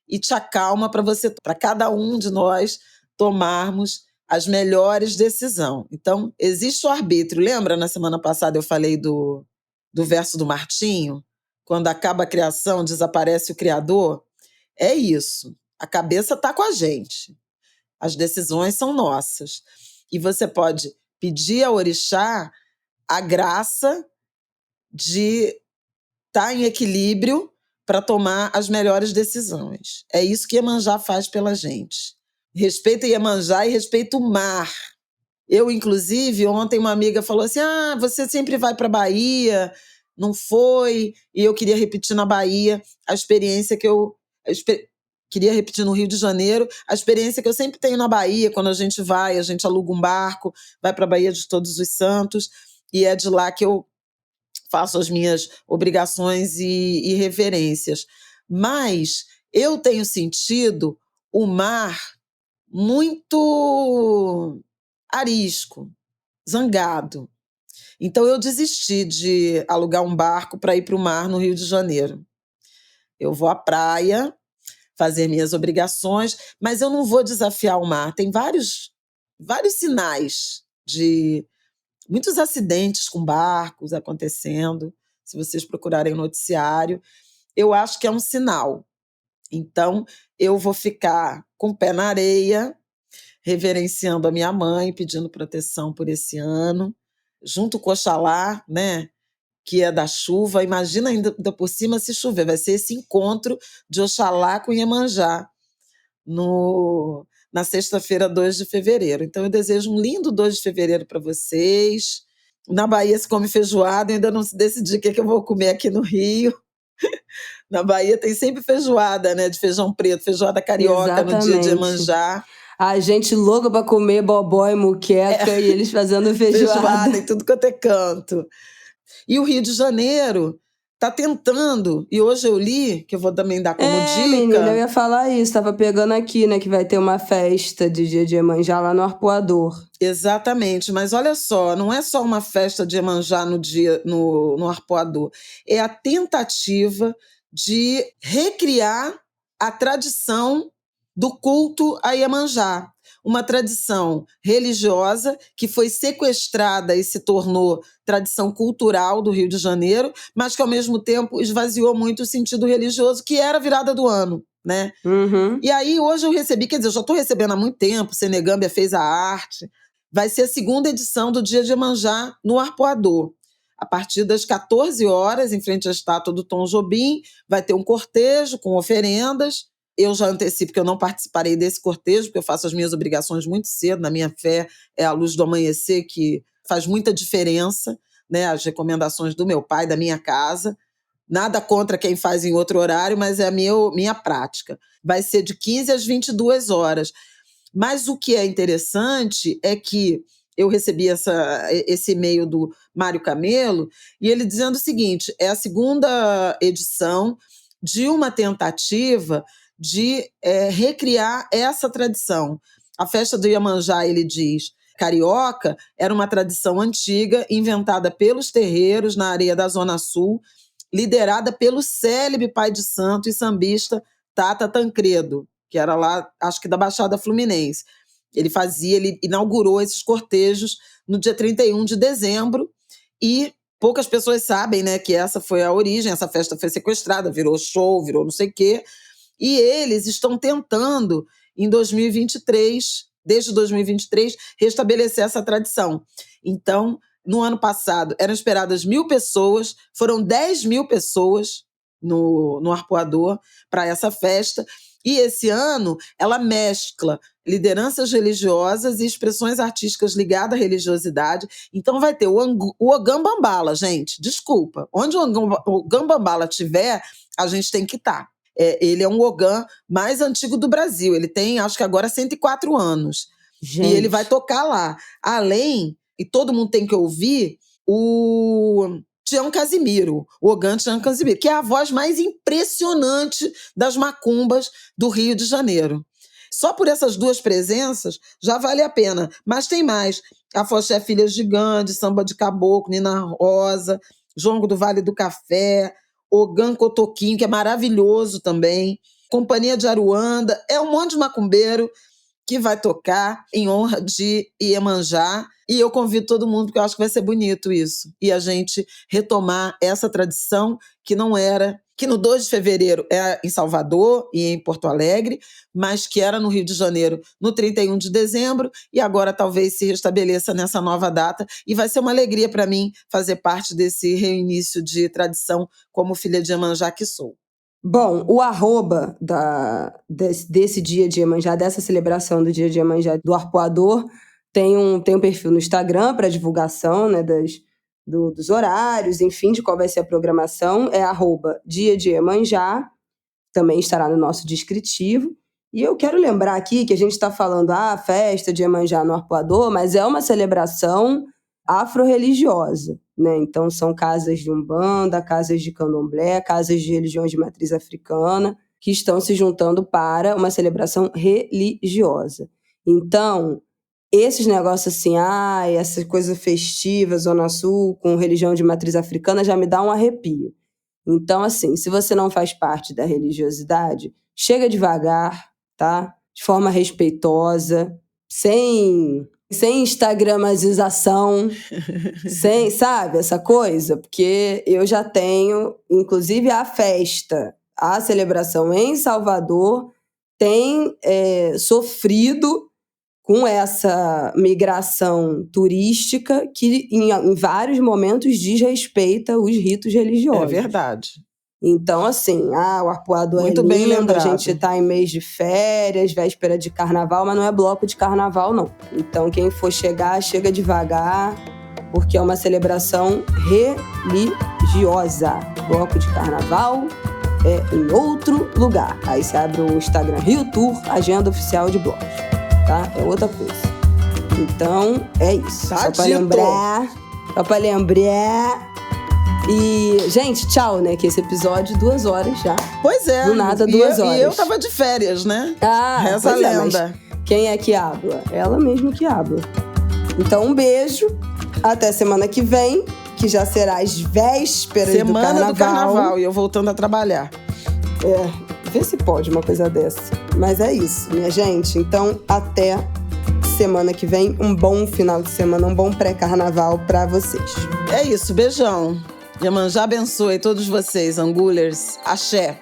e te acalma para cada um de nós tomarmos as melhores decisões. Então, existe o arbítrio. Lembra, na semana passada eu falei do verso do Martinho? Quando acaba a criação, desaparece o Criador? É isso. A cabeça está com a gente. As decisões são nossas. E você pode pedir ao orixá a graça de estar em equilíbrio para tomar as melhores decisões. É isso que Iemanjá faz pela gente. Respeita Iemanjá e respeita o mar. Eu, inclusive, ontem uma amiga falou assim, você sempre vai para a Bahia, não foi? E eu queria repetir na Bahia a experiência que eu... Queria repetir no Rio de Janeiro a experiência que eu sempre tenho na Bahia, quando a gente aluga um barco, vai para a Bahia de Todos os Santos, e é de lá que eu faço as minhas obrigações e reverências. Mas eu tenho sentido o mar muito arisco, zangado. Então eu desisti de alugar um barco para ir para o mar no Rio de Janeiro. Eu vou à praia fazer minhas obrigações, mas eu não vou desafiar o mar. Tem vários sinais de muitos acidentes com barcos acontecendo, se vocês procurarem o noticiário. Eu acho que é um sinal. Então, eu vou ficar com o pé na areia, reverenciando a minha mãe, pedindo proteção por esse ano, junto com Oxalá, né, que é da chuva. Imagina ainda por cima se chover, vai ser esse encontro de Oxalá com Iemanjá na sexta-feira, 2 de fevereiro. Então eu desejo um lindo 2 de fevereiro para vocês. Na Bahia se come feijoada, eu ainda não decidi o que eu vou comer aqui no Rio. Na Bahia tem sempre feijoada, né, de feijão preto, feijoada carioca. Exatamente. No dia de Iemanjá. A gente louca para comer bobó e muqueca, e eles fazendo feijoada. Em tudo quanto é canto. E o Rio de Janeiro está tentando, e hoje eu li, que eu vou também dar como dica... menina, eu ia falar isso, estava pegando aqui, né, que vai ter uma festa de dia de Iemanjá lá no Arpoador. Exatamente, mas olha só, não é só uma festa de Iemanjá no Arpoador, é a tentativa de recriar a tradição do culto a Iemanjá. Uma tradição religiosa que foi sequestrada e se tornou tradição cultural do Rio de Janeiro, mas que, ao mesmo tempo, esvaziou muito o sentido religioso, que era a virada do ano, né? Uhum. E aí, hoje eu recebi, quer dizer, eu já estou recebendo há muito tempo, Senegâmbia fez a arte, vai ser a 2ª edição do Dia de Iemanjá no Arpoador. A partir das 14 horas, em frente à estátua do Tom Jobim, vai ter um cortejo com oferendas. Eu já antecipo que eu não participarei desse cortejo, porque eu faço as minhas obrigações muito cedo. Na minha fé, é a luz do amanhecer que faz muita diferença, né? As recomendações do meu pai, da minha casa. Nada contra quem faz em outro horário, mas é a minha prática. Vai ser de 15 às 22 horas. Mas o que é interessante é que eu recebi esse e-mail do Mário Camelo, e ele dizendo o seguinte, é a 2ª edição de uma tentativa de recriar essa tradição. A festa do Iemanjá, ele diz, carioca, era uma tradição antiga, inventada pelos terreiros na areia da Zona Sul, liderada pelo célebre pai de santo e sambista Tata Tancredo, que era lá, acho que da Baixada Fluminense. Ele inaugurou esses cortejos no dia 31 de dezembro, e poucas pessoas sabem, né, que essa foi a origem, essa festa foi sequestrada, virou show, virou não sei o quê, e eles estão tentando, em 2023, desde 2023, restabelecer essa tradição. Então, no ano passado, eram esperadas 1.000 pessoas, foram 10.000 pessoas no Arpoador para essa festa, E esse ano ela mescla lideranças religiosas e expressões artísticas ligadas à religiosidade. Então vai ter o Ogã Bambala, gente, desculpa. Onde o Ogã Bambala estiver, a gente tem que estar. Ele é um Ogã mais antigo do Brasil. Ele tem, acho que agora, 104 anos. Gente. E ele vai tocar lá. Além, e todo mundo tem que ouvir, o Tião Casimiro, o Ogã Tião Casimiro, que é a voz mais impressionante das macumbas do Rio de Janeiro. Só por essas duas presenças já vale a pena. Mas tem mais. Afoxé Filhas de Gandhi, Samba de Caboclo, Nina Rosa, Jongo do Vale do Café, Ogã Cotoquinho, que é maravilhoso também, Companhia de Aruanda. É um monte de macumbeiro que vai tocar em honra de Iemanjá. E eu convido todo mundo, porque eu acho que vai ser bonito isso. E a gente retomar essa tradição que não era, que no 2 de fevereiro é em Salvador e em Porto Alegre, mas que era no Rio de Janeiro no 31 de dezembro, e agora talvez se restabeleça nessa nova data. E vai ser uma alegria para mim fazer parte desse reinício de tradição como filha de Iemanjá que sou. Bom, o arroba desse dia de Iemanjá, dessa celebração do dia de Iemanjá do Arpoador, tem um perfil no Instagram para divulgação, né, dos horários, enfim, de qual vai ser a programação. É @dia de Iemanjá, também estará no nosso descritivo. E eu quero lembrar aqui que a gente está falando festa de Iemanjá no Arpoador, mas é uma celebração afro-religiosa, né? Então são casas de Umbanda, casas de Candomblé, casas de religiões de matriz africana, que estão se juntando para uma celebração religiosa. Então, esses negócios assim, essa coisa festiva, Zona Sul, com religião de matriz africana, já me dá um arrepio. Então, assim, se você não faz parte da religiosidade, chega devagar, tá? De forma respeitosa, sem instagramização, sem, sabe, essa coisa, porque eu já tenho, inclusive a festa, a celebração em Salvador tem sofrido com essa migração turística que em vários momentos desrespeita os ritos religiosos. É verdade. Então, assim, o Arpoador muito é lindo, bem lembrado. A gente tá em mês de férias, véspera de carnaval, mas não é bloco de carnaval, não. Então, quem for chegar, chega devagar, porque é uma celebração religiosa. Bloco de carnaval é em outro lugar. Aí você abre o Instagram Rio Tour, agenda oficial de blocos, tá? É outra coisa. Então, é isso. Tá só pra lembrar. E, gente, tchau, né? Que esse episódio, 2 horas já. Pois é. Do nada, 2 horas. E eu tava de férias, né? Reza a lenda. Quem é que habla? Ela mesma que habla. Então, um beijo. Até semana que vem, que já será às vésperas do Carnaval. Semana do Carnaval, e eu voltando a trabalhar. Vê se pode uma coisa dessa. Mas é isso, minha gente. Então, até semana que vem. Um bom final de semana, um bom pré-carnaval pra vocês. É isso, beijão. Iemanjá abençoe todos vocês, angulers. Axé.